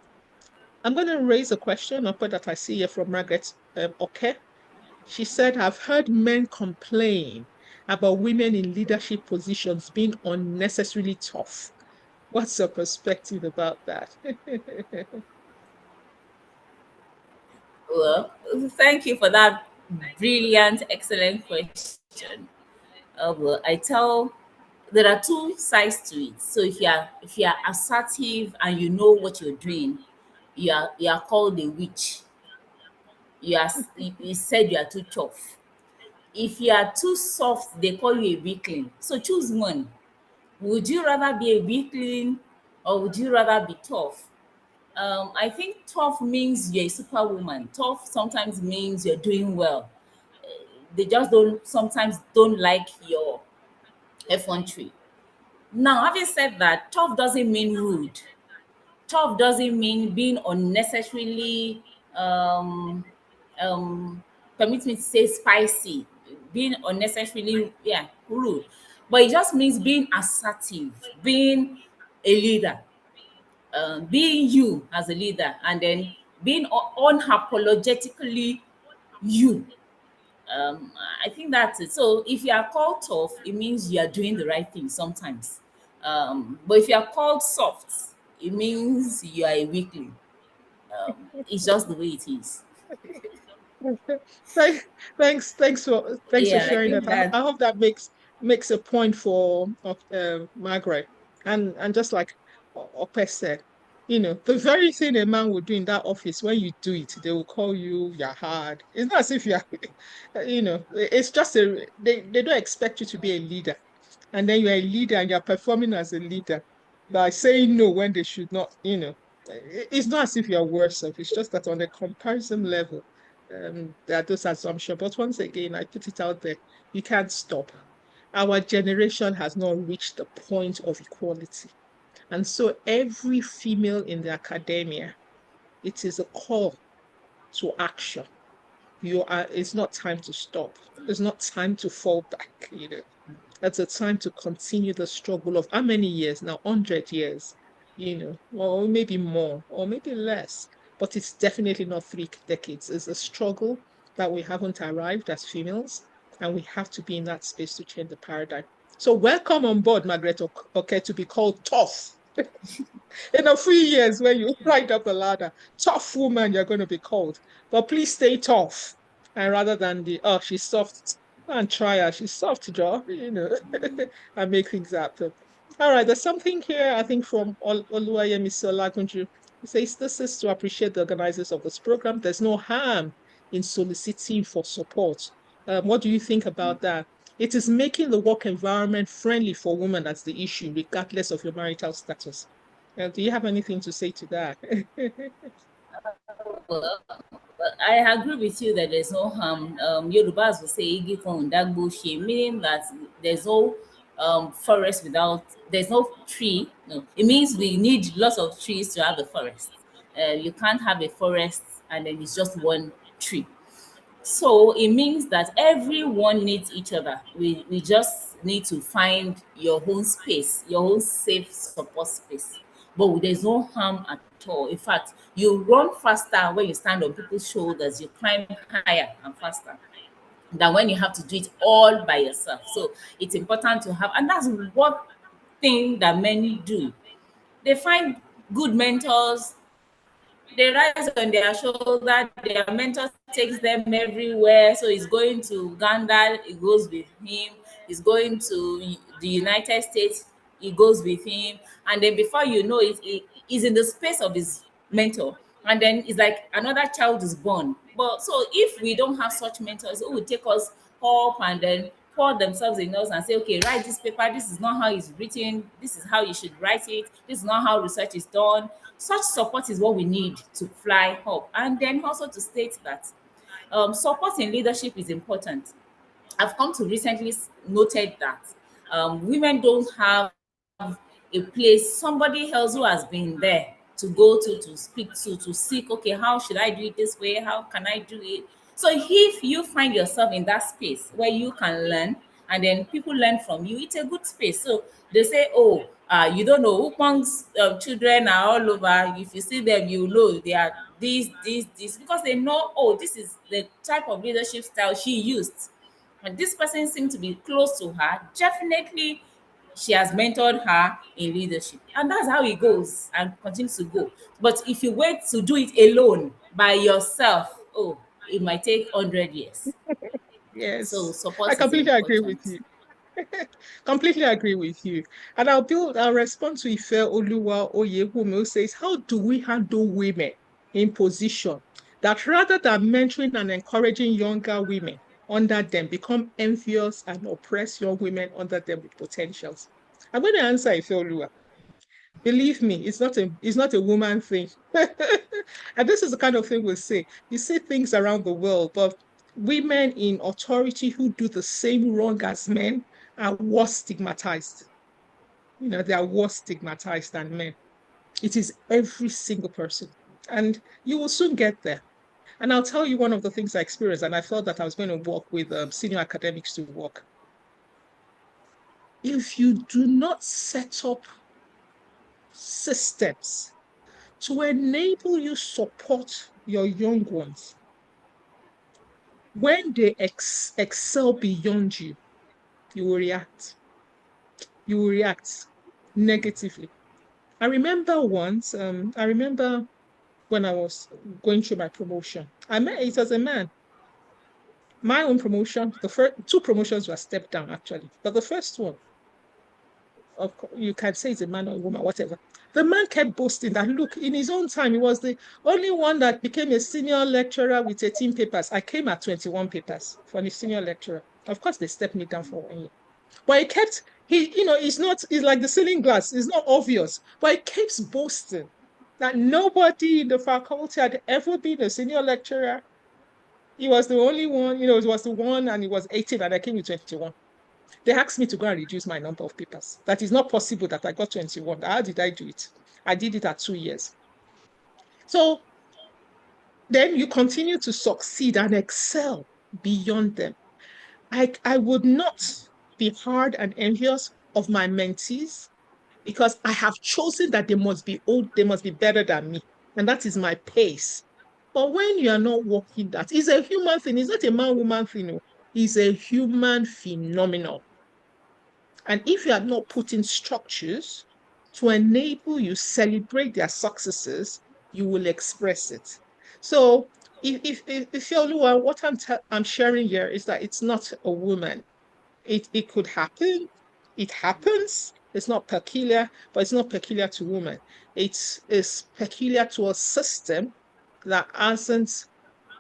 [SPEAKER 2] going to raise a question, that I see here from Margaret Okay. She said, I've heard men complain about women in leadership positions being unnecessarily tough. What's your perspective about that?
[SPEAKER 5] Well, thank you for that brilliant, excellent question. Well, I tell there are two sides to it. So if you are assertive and you know what you're doing, you are called a witch. You said you are too tough. If you are too soft, they call you a weakling. So choose one. Would you rather be a weakling or would you rather be tough? I think tough means you're a superwoman. Tough sometimes means you're doing well. They just don't sometimes don't like your effrontery. Now, having said that, tough doesn't mean rude. Tough doesn't mean being unnecessarily um permit me to say spicy, being unnecessarily rude. But it just means being assertive, being a leader, being you as a leader, and then being unapologetically you. Um, I think that's it. So if you are called tough, it means you are doing the right thing sometimes. But if you are called soft, it means you are a weakling. It's just the way it is.
[SPEAKER 2] Thank- thanks for
[SPEAKER 5] Yeah, I
[SPEAKER 2] sharing
[SPEAKER 5] think
[SPEAKER 2] that.
[SPEAKER 5] that
[SPEAKER 2] I hope that makes a point for Margaret. And just like Ope said, the very thing a man would do in that office, when you do it, they will call you're hard. It's not as if you're, it's just they don't expect you to be a leader. And then you're a leader and you're performing as a leader by saying no when they should not, it's not as if you're worse off. It's just that on a comparison level, there are those assumptions. But once again, I put it out there, you can't stop. Our generation has not reached the point of equality. And so every female in the academia, it is a call to action. It's not time to stop. It's not time to fall back. That's a time to continue the struggle of how many years now? 100 years, or maybe more, or maybe less. But it's definitely not 3 decades. It's a struggle that we haven't arrived as females, and we have to be in that space to change the paradigm. So welcome on board, Margaret Okay, to be called tough. In a few years, when you ride up the ladder, tough woman, you're going to be called. But please stay tough. And rather than she's soft, and try her, she's soft, Joe, and make things happen. All right, there's something here, I think, from Oluwayemi Solagunju. He says, this is to appreciate the organizers of this program. There's no harm in soliciting for support. What do you think about that? It is making the work environment friendly for women that's the issue, regardless of your marital status. Do you have anything to say to that?
[SPEAKER 5] well, I agree with you that there's no harm. Yorubas will say "Igi kan ò dágbó ṣe," meaning that there's no forest without there's no tree. No, it means we need lots of trees to have a forest. You can't have a forest and then it's just one tree. So it means that everyone needs each other. We just need to find your own space, your own safe support space. But there's no harm at all. In fact, you run faster when you stand on people's shoulders, you climb higher and faster than when you have to do it all by yourself. So it's important to have, and that's one thing that many do. They find good mentors, they rise on their shoulder, their mentor takes them everywhere. So he's going to Uganda, he goes with him. He's going to the United States, he goes with him. And then before you know it, he's in the space of his mentor. And then it's like another child is born. But so if we don't have such mentors who will take us up and then pour themselves in us and say, okay, write this paper. This is not how it's written. This is how you should write it. This is not how research is done. Such support is what we need to fly up. And then also to state that support in leadership is important. I've come to recently noted that women don't have a place, somebody else who has been there to go to speak to seek, okay, how should I do it this way? How can I do it? So if you find yourself in that space where you can learn and then people learn from you, it's a good space. So they say, oh, you don't know, Ukpong's children are all over. If you see them, you know they are this, because they know, oh, this is the type of leadership style she used. And this person seemed to be close to her. Definitely, she has mentored her in leadership. And that's how it goes and continues to go. But if you wait to do it alone by yourself, oh, it might take 100 years. So
[SPEAKER 2] Yes, I
[SPEAKER 5] support is
[SPEAKER 2] completely agree with
[SPEAKER 5] important.
[SPEAKER 2] you. Completely agree with you. And I'll respond to Ife Oluwa Oyewumi, who says, how do we handle women in position that rather than mentoring and encouraging younger women under them, become envious and oppress young women under them with potentials? I'm going to answer Ife Oluwa. Believe me, it's not a woman thing. And this is the kind of thing we say. You see things around the world, but women in authority who do the same wrong as men are worse stigmatized. They are worse stigmatized than men. It is every single person. And you will soon get there. And I'll tell you one of the things I experienced, and I felt that I was going to work with senior academics to work. If you do not set up systems to enable you support your young ones when they excel beyond you, you will react. You will react negatively. I remember when I was going through my promotion, I met it as a man. My own promotion, the first two promotions were stepped down actually, but the first one, of course, you can say it's a man or a woman, whatever. The man kept boasting that, look, in his own time, he was the only one that became a senior lecturer with 18 papers. I came at 21 papers for the senior lecturer. Of course, they stepped me down for 1 year. But it's like the ceiling glass. It's not obvious, but he keeps boasting that nobody in the faculty had ever been a senior lecturer. He was the only one, it was the one, and he was 18, and I came with 21. They asked me to go and reduce my number of papers. That is not possible that I got 21. How did I do it? I did it at 2 years. So then you continue to succeed and excel beyond them. I would not be hard and envious of my mentees because I have chosen that they must be old, they must be better than me. And that is my pace. But when you are not working that, it's a human thing. It's not a man-woman thing. No. It's a human phenomenon. And if you are not putting structures to enable you celebrate their successes, you will express it. So if you're what I'm sharing here is that it's not a woman. It could happen. It happens. It's not peculiar, but it's not peculiar to women. It's peculiar to a system that hasn't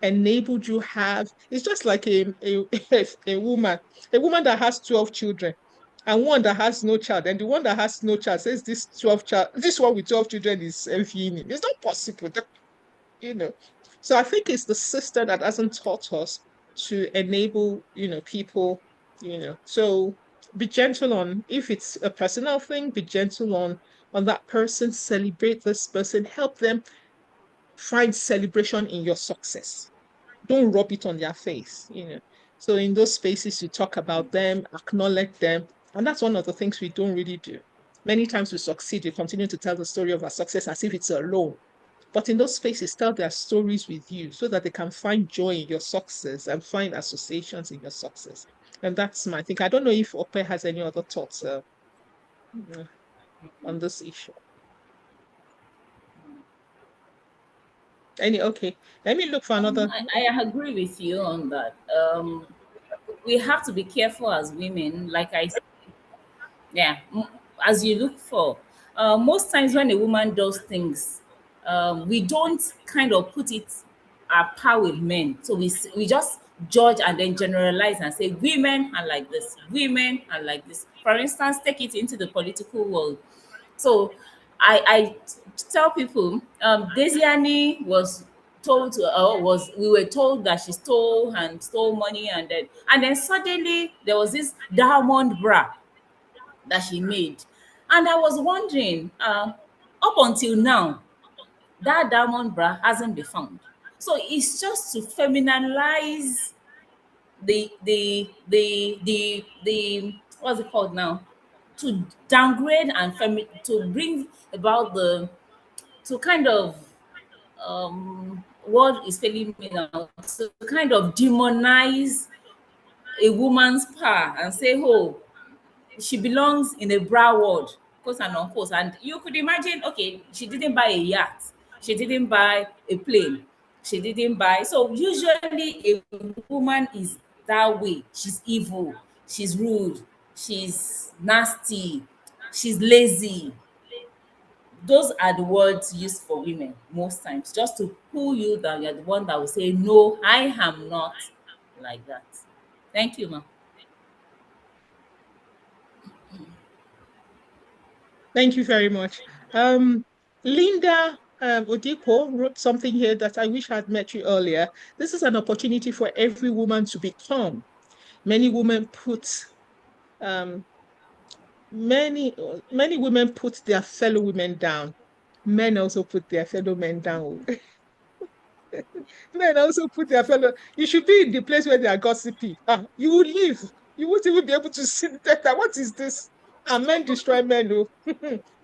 [SPEAKER 2] enabled you have. It's just like a woman that has 12 children and one that has no child, and the one that has no child says this one with 12 children is envying him. It's not possible, you know. So I think it's the system that hasn't taught us to enable, people, So be gentle on if it's a personal thing, be gentle on that person, celebrate this person, help them find celebration in your success. Don't rub it on their face. So in those spaces, you talk about them, acknowledge them. And that's one of the things we don't really do. Many times we succeed, we continue to tell the story of our success as if it's alone. But in those spaces, tell their stories with you so that they can find joy in your success and find associations in your success. And that's my thing. I don't know if Ope has any other thoughts on this issue. Okay. Let me look for another.
[SPEAKER 5] I agree with you on that. We have to be careful as women, like I said, yeah, as you look for. Most times when a woman does things, we don't kind of put it at par with men. So we just judge and then generalize and say women are like this, women are like this. For instance, take it into the political world. So I tell people, Desiani was told to, was we were told that she stole money, and then suddenly there was this diamond bra that she made. And I was wondering, up until now, that diamond bra hasn't been found. So it's just to femininize the what's it called now? To downgrade and to bring about the to kind of what is failing me now, to kind of demonize a woman's power and say, oh, she belongs in a bra world, quote and unquote. And you could imagine, okay, she didn't buy a yacht, she didn't buy a plane, she didn't buy. So usually a woman is that way. She's evil, she's rude, she's nasty, she's lazy. Those are the words used for women most times, just to pull you down. You're the one that will say, no, I am not like that. Thank you, ma'am.
[SPEAKER 2] Thank you very much. Linda Odipo wrote something here that I wish I had met you earlier. This is an opportunity for every woman to become. Many women put many women put their fellow women down. Men also put their fellow men down. Men also put their fellow. You should be in the place where they are gossiping. You would leave. You won't even be able to see that. What is this? Men destroy men. Oh.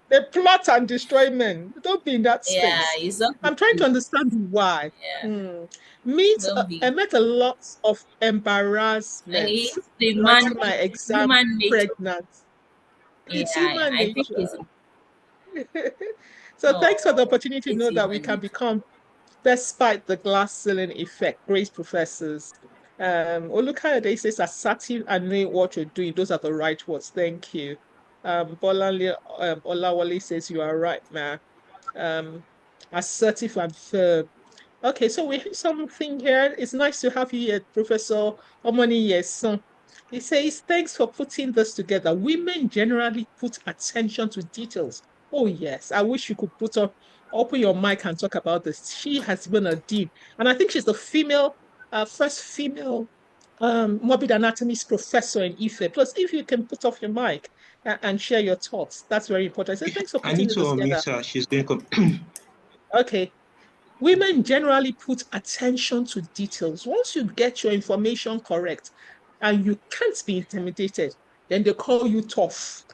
[SPEAKER 2] They plot and destroy men. Don't be in that
[SPEAKER 5] Yeah,
[SPEAKER 2] space.
[SPEAKER 5] it's not.
[SPEAKER 2] I'm trying to understand why.
[SPEAKER 5] Yeah, don't be.
[SPEAKER 2] I met a lot of embarrassment
[SPEAKER 5] It's the
[SPEAKER 2] writing
[SPEAKER 5] man,
[SPEAKER 2] my exam
[SPEAKER 5] human nature.
[SPEAKER 2] pregnant. It's
[SPEAKER 5] Yeah,
[SPEAKER 2] human
[SPEAKER 5] I think
[SPEAKER 2] nature.
[SPEAKER 5] it's
[SPEAKER 2] So thanks for the opportunity to
[SPEAKER 5] it's
[SPEAKER 2] know that we
[SPEAKER 5] human
[SPEAKER 2] can
[SPEAKER 5] nature.
[SPEAKER 2] become, despite the glass ceiling effect, great professors. Olukayode says assertive and knowing what you're doing. Those are the right words. Thank you. Bolanle Olawale says you are right, man. Um, assertive and firm. Okay, so we have something here. It's nice to have you here, Professor Omoni Yeson. He says, thanks for putting this together. Women generally put attention to details. Oh, yes. I wish you could open your mic and talk about this. She has been a dean. And I think she's the first female morbid anatomist professor in Ife. Plus, if you can put off your mic and share your thoughts, that's very important. So thanks for
[SPEAKER 3] I
[SPEAKER 2] putting
[SPEAKER 3] need to
[SPEAKER 2] this together.
[SPEAKER 3] unmute her. She's going to come.
[SPEAKER 2] Okay. Women generally put attention to details. Once you get your information correct and you can't be intimidated, then they call you tough.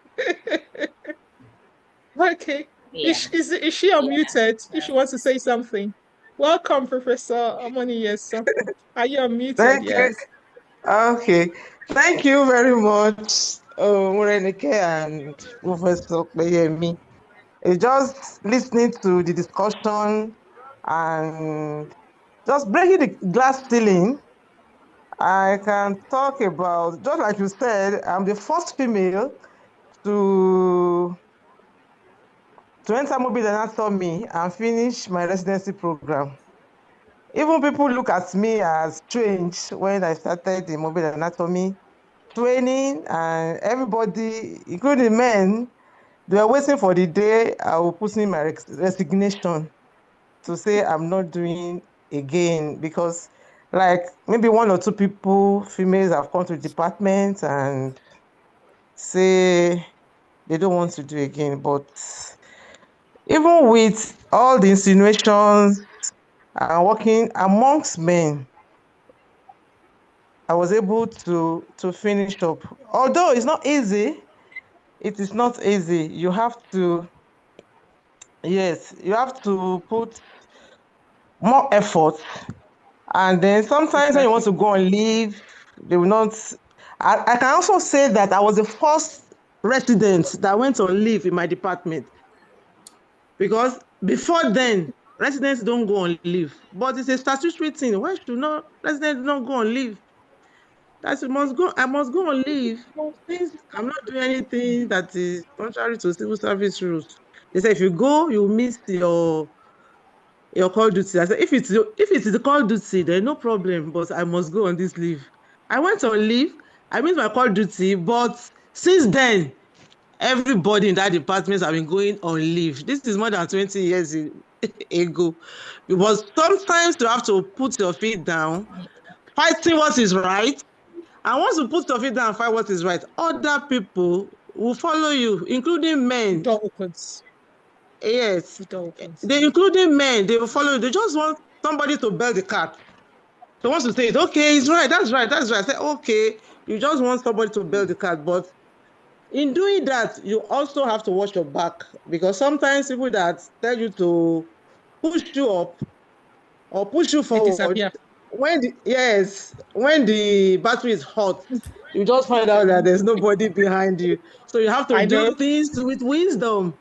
[SPEAKER 2] Okay.
[SPEAKER 5] Yeah,
[SPEAKER 2] Is she
[SPEAKER 5] yeah.
[SPEAKER 2] unmuted? If she wants to say something. Welcome, Professor Amani. Yes. Are you unmuted?
[SPEAKER 4] Thank you.
[SPEAKER 2] Yes.
[SPEAKER 4] Okay. Thank you very much, Morenike and Professor Peyemi. Just listening to the discussion and just breaking the glass ceiling, I can talk about, just like you said, I'm the first female to enter mobile anatomy and finish my residency program. Even people look at me as strange when I started the mobile anatomy training, and everybody, including men, they were waiting for the day I will put in my resignation to say I'm not doing again, because like maybe one or two people, females, have come to the department and say they don't want to do again. But even with all the insinuations and working amongst men, I was able to finish up. Although it's not easy, it is not easy. You have to, yes, you have to put more effort. And then sometimes when you want to go on leave, they will not. I can also say that I was the first resident that went on leave in my department, because before then, residents don't go on leave. But it's a statutory thing. Why should not residents not go on leave? That I must go on leave since I'm not doing anything that is contrary to civil service rules. They say if you go, you miss your call duty. I said if it's the call duty, then no problem, but I must go on this leave. I went on leave, I missed my call duty, but since then, everybody in that department have been going on leave. This is more than 20 years ago. Because sometimes you have to put your feet down, fighting what is right. And once you put your feet down and fight what is right, other people will follow you, including men.
[SPEAKER 2] Door opens.
[SPEAKER 4] Yes.
[SPEAKER 2] The door opens.
[SPEAKER 4] Including men, they will follow you. They just want somebody to bail the cat. So once you say it, okay, it's right, that's right, that's right. I say, okay, you just want somebody to build the cat, but in doing that, you also have to watch your back, because sometimes people that tell you to push you up or push you
[SPEAKER 2] They
[SPEAKER 4] forward,
[SPEAKER 2] disappear.
[SPEAKER 4] when the battery is hot, you just find out that there's nobody behind you. So you have to
[SPEAKER 2] I know.
[SPEAKER 4] do things with wisdom,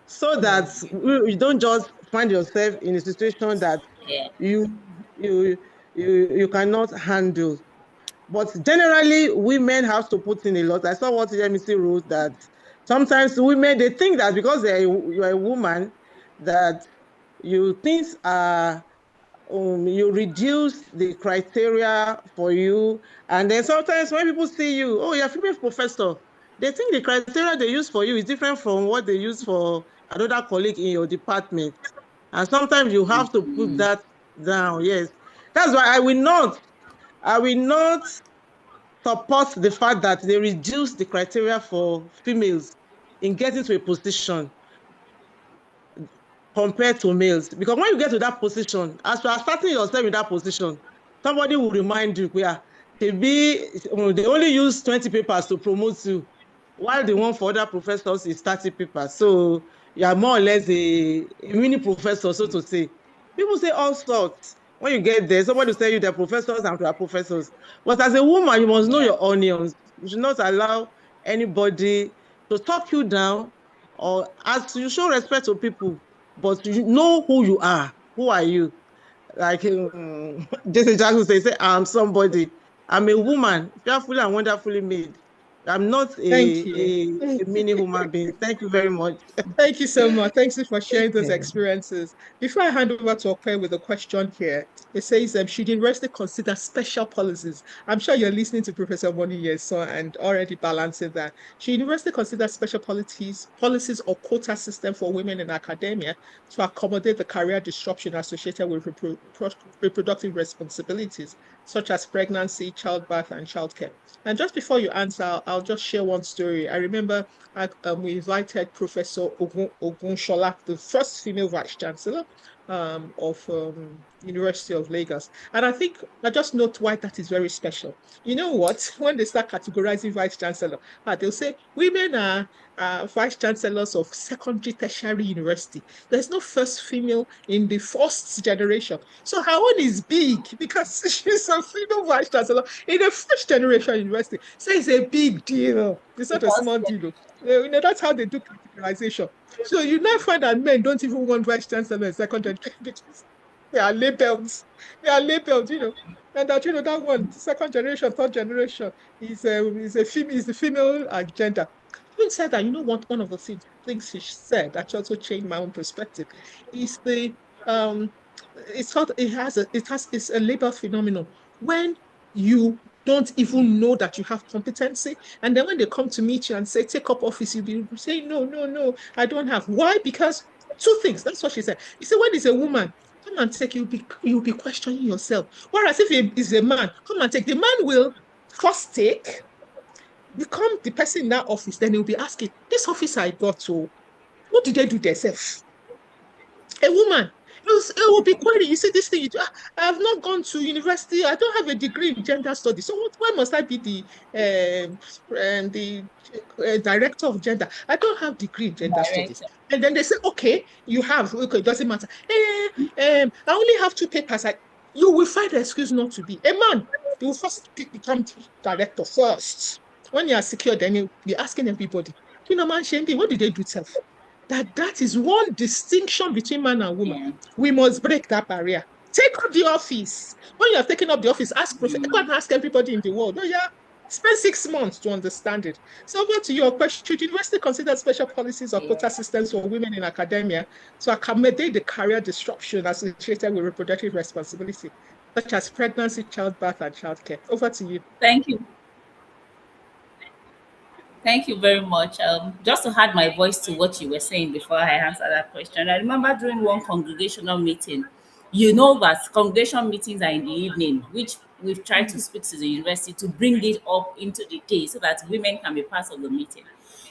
[SPEAKER 4] so that you don't just find yourself in a situation that
[SPEAKER 5] Yeah.
[SPEAKER 4] you you you cannot handle. But generally, women have to put in a lot. I saw what MEC wrote, that sometimes women, they think that because you're a woman, that you things are you reduce the criteria for you. And then sometimes when people see you, oh, you're a female professor, they think the criteria they use for you is different from what they use for another colleague in your department. And sometimes you have to put that down. Yes. That's why I will not support the fact that they reduce the criteria for females in getting to a position compared to males. Because when you get to that position, as you are starting yourself in that position, somebody will remind you, yeah, they only use 20 papers to promote you, while the one for other professors is 30 papers. So you are more or less a mini professor, so to say. People say all sorts. When you get there, somebody will tell you they're professors and they are professors. But as a woman, you must know
[SPEAKER 5] Yeah.
[SPEAKER 4] your onions. You should not allow anybody to talk you down, or as you show respect to people, but you know who you are. Who are you? Like Jason Jackson say, I'm somebody. I'm a woman, fearfully and wonderfully made. I'm not
[SPEAKER 2] Thank you.
[SPEAKER 4] a mini human being. Thank you very much.
[SPEAKER 2] Thank you so much. Thanks for sharing those
[SPEAKER 4] Okay.
[SPEAKER 2] experiences. Before I hand over to Okwe with a question here, it says, should university consider special policies? I'm sure you're listening to Professor Moni so and already balancing that. Should university consider special policies or quota system for women in academia to accommodate the career disruption associated with reproductive responsibilities, such as pregnancy, childbirth, and childcare? And just before you answer, I'll just share one story. I remember we invited Professor Ogunshola, the first female vice chancellor of University of Lagos. And I think I just note why that is very special. You know what? When they start categorizing vice chancellor, they'll say women are vice chancellors of secondary tertiary university. There's no first female in the first generation. So her own is big because she's a female vice chancellor in the first generation university. So it's a big deal. It's not a
[SPEAKER 5] Because
[SPEAKER 2] small deal. That's how they do categorization. So you now find that men don't even want vice chancellor in second generation because they are labeled. They are labeled. And that one, second generation, third generation, is the female agenda. Having said that, one of the things she said that also changed my own perspective is um it's a labor phenomenon when you don't even know that you have competency, and then when they come to meet you and say take up office, you'll be saying no, no, no, I don't have. Why? Because two things. That's what she said. You see, when it's a woman, come and take, you'll be questioning yourself. Whereas if it's a man, come and take, the man will first take, become the person in that office, then he'll be asking, this office I got to, what did they do themselves? A woman, it will be query. You see, this thing, I have not gone to university. I don't have a degree in gender studies. So why must I be the director of gender? I don't have degree in gender studies.
[SPEAKER 5] director.
[SPEAKER 2] And then they say, okay, you have. Okay, it doesn't matter. I only have two papers. You will find an excuse not to be. A man, you will first become director first. When you are secure, then you'll be asking everybody, man, Shendi, what did they do self? That is one distinction between man and woman.
[SPEAKER 5] Yeah.
[SPEAKER 2] We must break that barrier. Take up the office. When you have taken up the office, go and ask everybody in the world. Oh, yeah, spend 6 months to understand it. So over to your question, should university consider special policies or quota
[SPEAKER 5] Yeah.
[SPEAKER 2] systems for women in academia to accommodate the career disruption associated with reproductive responsibility, such as pregnancy, childbirth, and childcare? Over to you.
[SPEAKER 5] Thank you. Thank you very much. Just to add my voice to what you were saying before I answer that question, I remember during one congregational meeting, you know that congregation meetings are in the evening, which we've tried to speak to the university to bring it up into the day so that women can be part of the meeting.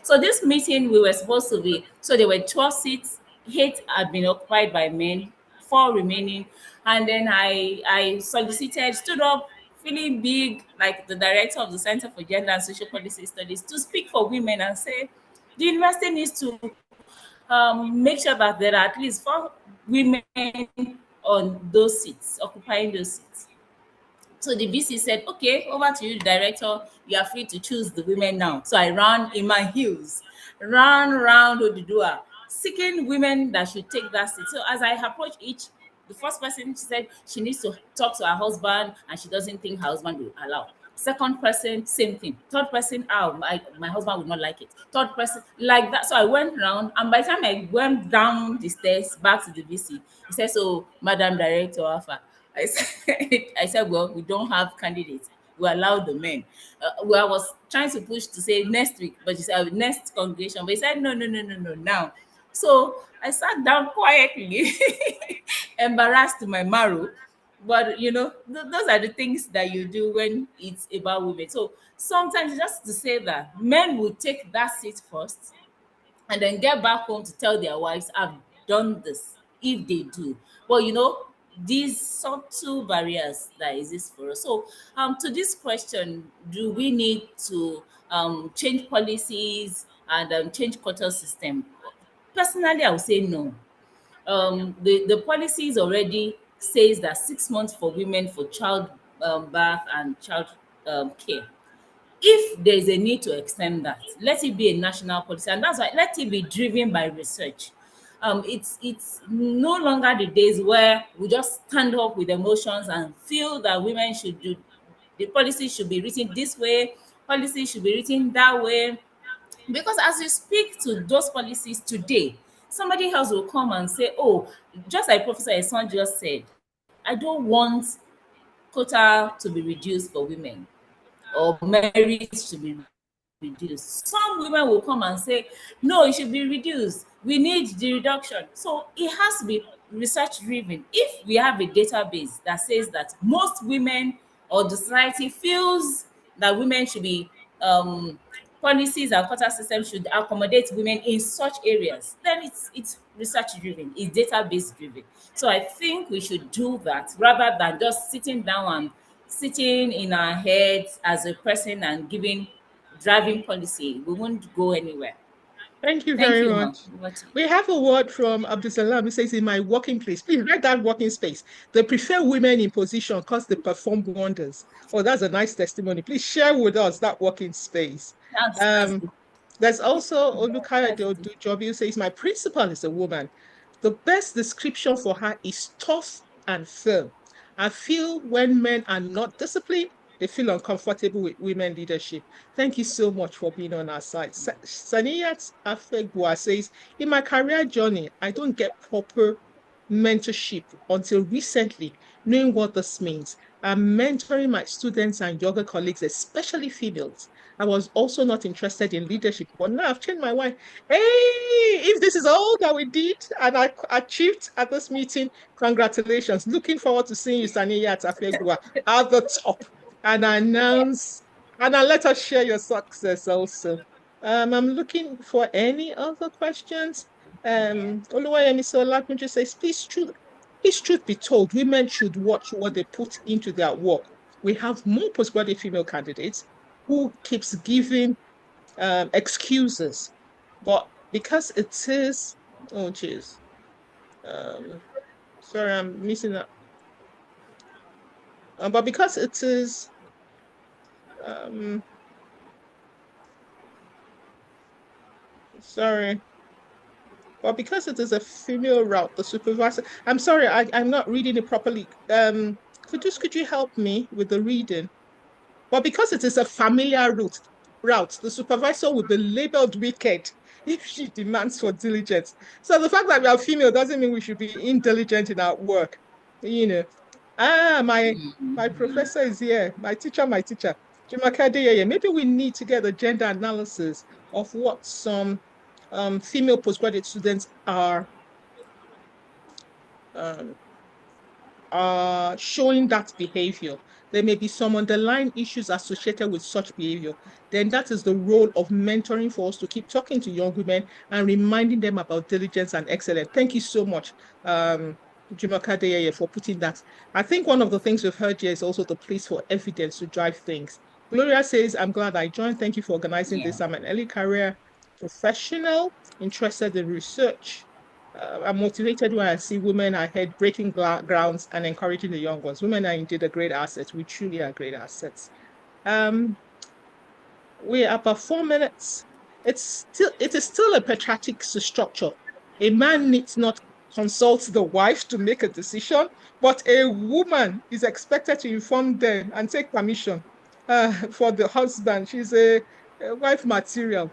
[SPEAKER 5] So this meeting we were supposed to be, so there were 12 seats, 8 had been occupied by men, 4 remaining. And then I stood up, feeling big, like the director of the Center for Gender and Social Policy Studies, to speak for women and say the university needs to make sure that there are at least 4 women on those seats, occupying those seats. So the VC said, okay, over to you, director. You are free to choose the women now. So I ran in my heels, ran around Odudua, seeking women that should take that seat. So as I approached each, the first person, she said she needs to talk to her husband and she doesn't think her husband will allow. Second person, same thing. Third person, oh, my husband would not like it. Third person, like that. So I went round, and by the time I went down the stairs back to the VC, he said, so, Madam Director Alpha, I said, well, we don't have candidates. We allow the men. Well, I was trying to push to say next week, but he said next congregation. But he said, no, now. So I sat down quietly, embarrassed to my marrow. But those are the things that you do when it's about women. So sometimes just to say that men will take that seat first and then get back home to tell their wives, I've done this, if they do. But these subtle barriers that exist for us. So to this question, do we need to change policies and change quota system? Personally, I would say no. The policies already says that 6 months for women for child birth and child care. If there is a need to extend that, let it be a national policy, and that's why let it be driven by research. It's no longer the days where we just stand up with emotions and feel that women should do, the policy should be written this way, policy should be written that way. Because as you speak to those policies today, somebody else will come and say, oh, just like Professor Eson just said, I don't want quota to be reduced for women or merit to be reduced. Some women will come and say, no, it should be reduced. We need the reduction. So it has to be research driven. If we have a database that says that most women or the society feels that women should be policies and quota system should accommodate women in such areas, then it's research driven, it's database driven. So I think we should do that rather than just sitting down and sitting in our heads as a person and giving driving policy. We won't go anywhere.
[SPEAKER 2] Thank you
[SPEAKER 5] Thank
[SPEAKER 2] very
[SPEAKER 5] you, ma'am.
[SPEAKER 2] much.
[SPEAKER 5] Over to you.
[SPEAKER 2] We have a word from Abdusalam. He says, in my working place, please write that working space. They prefer women in position because they perform wonders. Oh, that's a nice testimony. Please share with us that working space.
[SPEAKER 5] That's good.
[SPEAKER 2] There's also Olukayode
[SPEAKER 5] That's good.
[SPEAKER 2] Odujobi who says, my principal is a woman. The best description for her is tough and firm. I feel when men are not disciplined, they feel uncomfortable with women leadership. Thank you so much for being on our side. Saniyat Afegwa says, in my career journey, I don't get proper mentorship until recently, knowing what this means. I'm mentoring my students and younger colleagues, especially females. I was also not interested in leadership, but now I've changed my mind. Hey, if this is all that we did and I achieved at this meeting, congratulations. Looking forward to seeing you, Saniyat Afegwa, at the top and announce and let us share your success also. I'm looking for any other questions. Oluwayemi Solakunju says, please truth be told, women should watch what they put into their work. We have more postgraduate female candidates who keeps giving excuses, but because it is, oh geez, sorry, I'm missing that. But because it is, sorry. But because it is a female route, the supervisor, I'm sorry, I'm not reading it properly. Could you help me with the reading? But because it is a familiar route, the supervisor will be labeled wicked if she demands for diligence. So the fact that we are female doesn't mean we should be indiligent in our work. My professor is here. My teacher. Jumoke Adeyeye. Maybe we need to get a gender analysis of what some female postgraduate students are showing that behavior. There may be some underlying issues associated with such behavior. Then that is the role of mentoring for us to keep talking to young women and reminding them about diligence and excellence. Thank you so much, Jumoke Adeyeye, for putting that. I think one of the things we've heard here is also the place for evidence to drive things. Gloria says, I'm glad I joined. Thank you for organizing
[SPEAKER 5] Yeah.
[SPEAKER 2] this. I'm an early career professional interested in research. I'm motivated when I see women ahead, breaking grounds and encouraging the young ones. Women are indeed a great asset. We truly are great assets. Um, we're about 4 minutes. It is still a patriarchic structure. A man needs not consult the wife to make a decision, but a woman is expected to inform them and take permission for the husband. She's a wife material.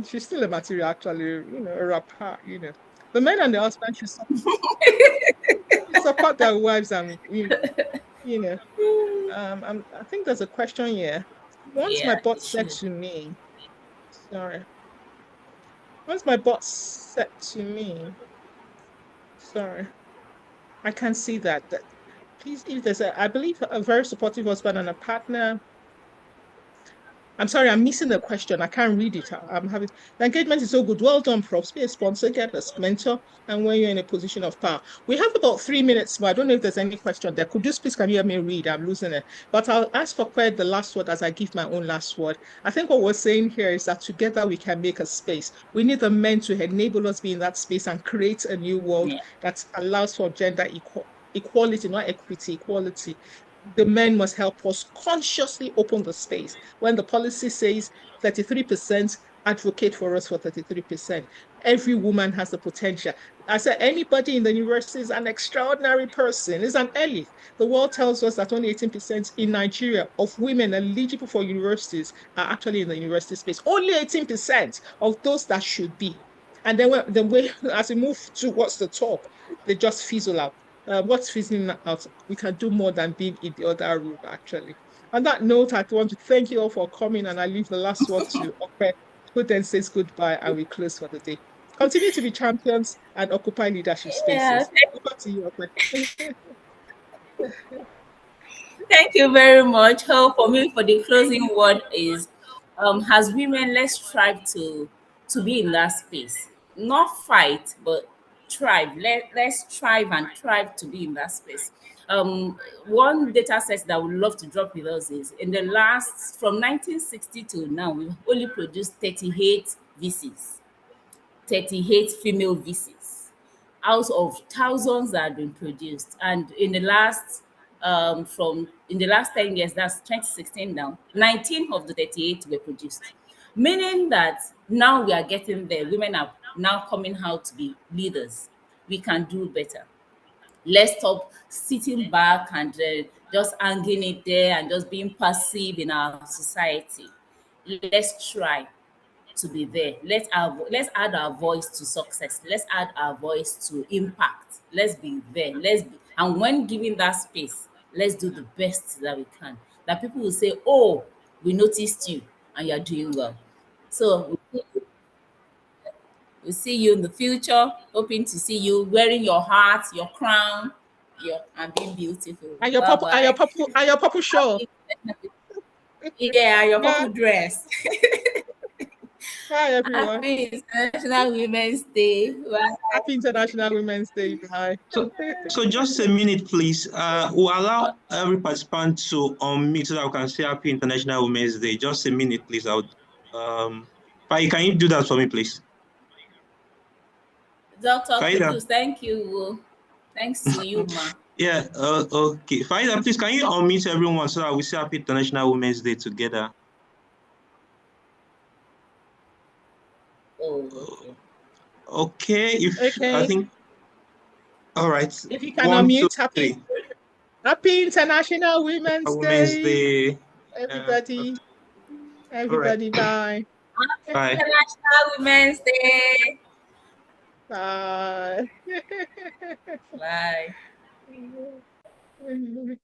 [SPEAKER 2] She's still a material, actually, a rapper, The men and the husband should support their wives and, you know. I think there's a question here. Once my
[SPEAKER 5] Yeah,
[SPEAKER 2] boss
[SPEAKER 5] it
[SPEAKER 2] said
[SPEAKER 5] should.
[SPEAKER 2] to me, sorry. Once my boss said to me, sorry, I can see that. Please, if there's I believe a very supportive husband and a partner. I'm sorry, I'm missing the question. I can't read it. I'm having the engagement is so good. Well done, props. Be a sponsor, get a mentor, and when you're in a position of power. We have about 3 minutes, but I don't know if there's any question there. Could you please can you hear me read? I'm losing it. But I'll ask for quite the last word as I give my own last word. I think what we're saying here is that together we can make a space. We need the men to enable us be in that space and create a new world
[SPEAKER 5] Yeah.
[SPEAKER 2] that allows for gender equality, not equity, equality. The men must help us consciously open the space. When the policy says 33%, advocate for us for 33%. Every woman has the potential. I said, anybody in the university is an extraordinary person, is an elite. The world tells us that only 18% in Nigeria of women eligible for universities are actually in the university space. Only 18% of those that should be. And then as we move towards the top, they just fizzle out. What's fizzling out? We can do more than being in the other room, actually. On that note, I want to thank you all for coming, and I leave the last word to Ope, who then says goodbye, and we close for the day. Continue to be champions and occupy leadership
[SPEAKER 5] Yeah.
[SPEAKER 2] spaces. Over to you, Ope.
[SPEAKER 5] Thank you very much. Oh, for me, for the closing word is, as women, let's strive to be in that space, not fight, but thrive. Let's strive and thrive to be in that space. One data set that I would love to drop with us is in the last from 1960 to now, we've only produced 38 VCs. 38 female VCs out of thousands that have been produced. And in the last from in the last 10 years, that's 2016 now, 19 of the 38 were produced. Meaning that now we are getting there. Women are now coming out to be leaders. We can do better. Let's stop sitting back and just hanging it there and just being passive in our society. Let's try to be there. Let's add our voice to success. Let's add our voice to impact. Let's be there. And when giving that space, let's do the best that we can. That people will say, "Oh, we noticed you and you're doing well." So we'll see you in the future. Hoping to see you wearing your heart, your crown, and being beautiful.
[SPEAKER 2] And your
[SPEAKER 5] Bye
[SPEAKER 2] purple, and your
[SPEAKER 5] bye.
[SPEAKER 2] purple, and your purple show.
[SPEAKER 5] Yeah, your
[SPEAKER 2] Bye,
[SPEAKER 5] purple dress.
[SPEAKER 2] bye, everyone.
[SPEAKER 5] Happy International Women's Day. Bye.
[SPEAKER 2] Happy International Women's Day. Bye.
[SPEAKER 3] So, so just a minute, please. We'll allow every participant to unmute so that we can say Happy International Women's Day. Just a minute, please. Pai, can you do that for me, please?
[SPEAKER 5] Dr.
[SPEAKER 3] Faida.
[SPEAKER 5] Kudus, thank you. Thanks to you, ma.
[SPEAKER 3] Yeah, okay. Faida, please, can you unmute everyone so that we say Happy International Women's Day together?
[SPEAKER 5] Oh, okay.
[SPEAKER 3] Okay, I
[SPEAKER 2] Okay.
[SPEAKER 3] think, all right.
[SPEAKER 2] If you can
[SPEAKER 3] 1, 2,
[SPEAKER 2] unmute, happy
[SPEAKER 3] 3.
[SPEAKER 2] Happy International Women's
[SPEAKER 3] Women's
[SPEAKER 2] Day,
[SPEAKER 3] Day.
[SPEAKER 2] everybody.
[SPEAKER 3] All right.
[SPEAKER 2] Everybody, bye.
[SPEAKER 3] Bye.
[SPEAKER 5] International Women's Day.
[SPEAKER 2] Bye.
[SPEAKER 5] Bye.
[SPEAKER 2] Bye.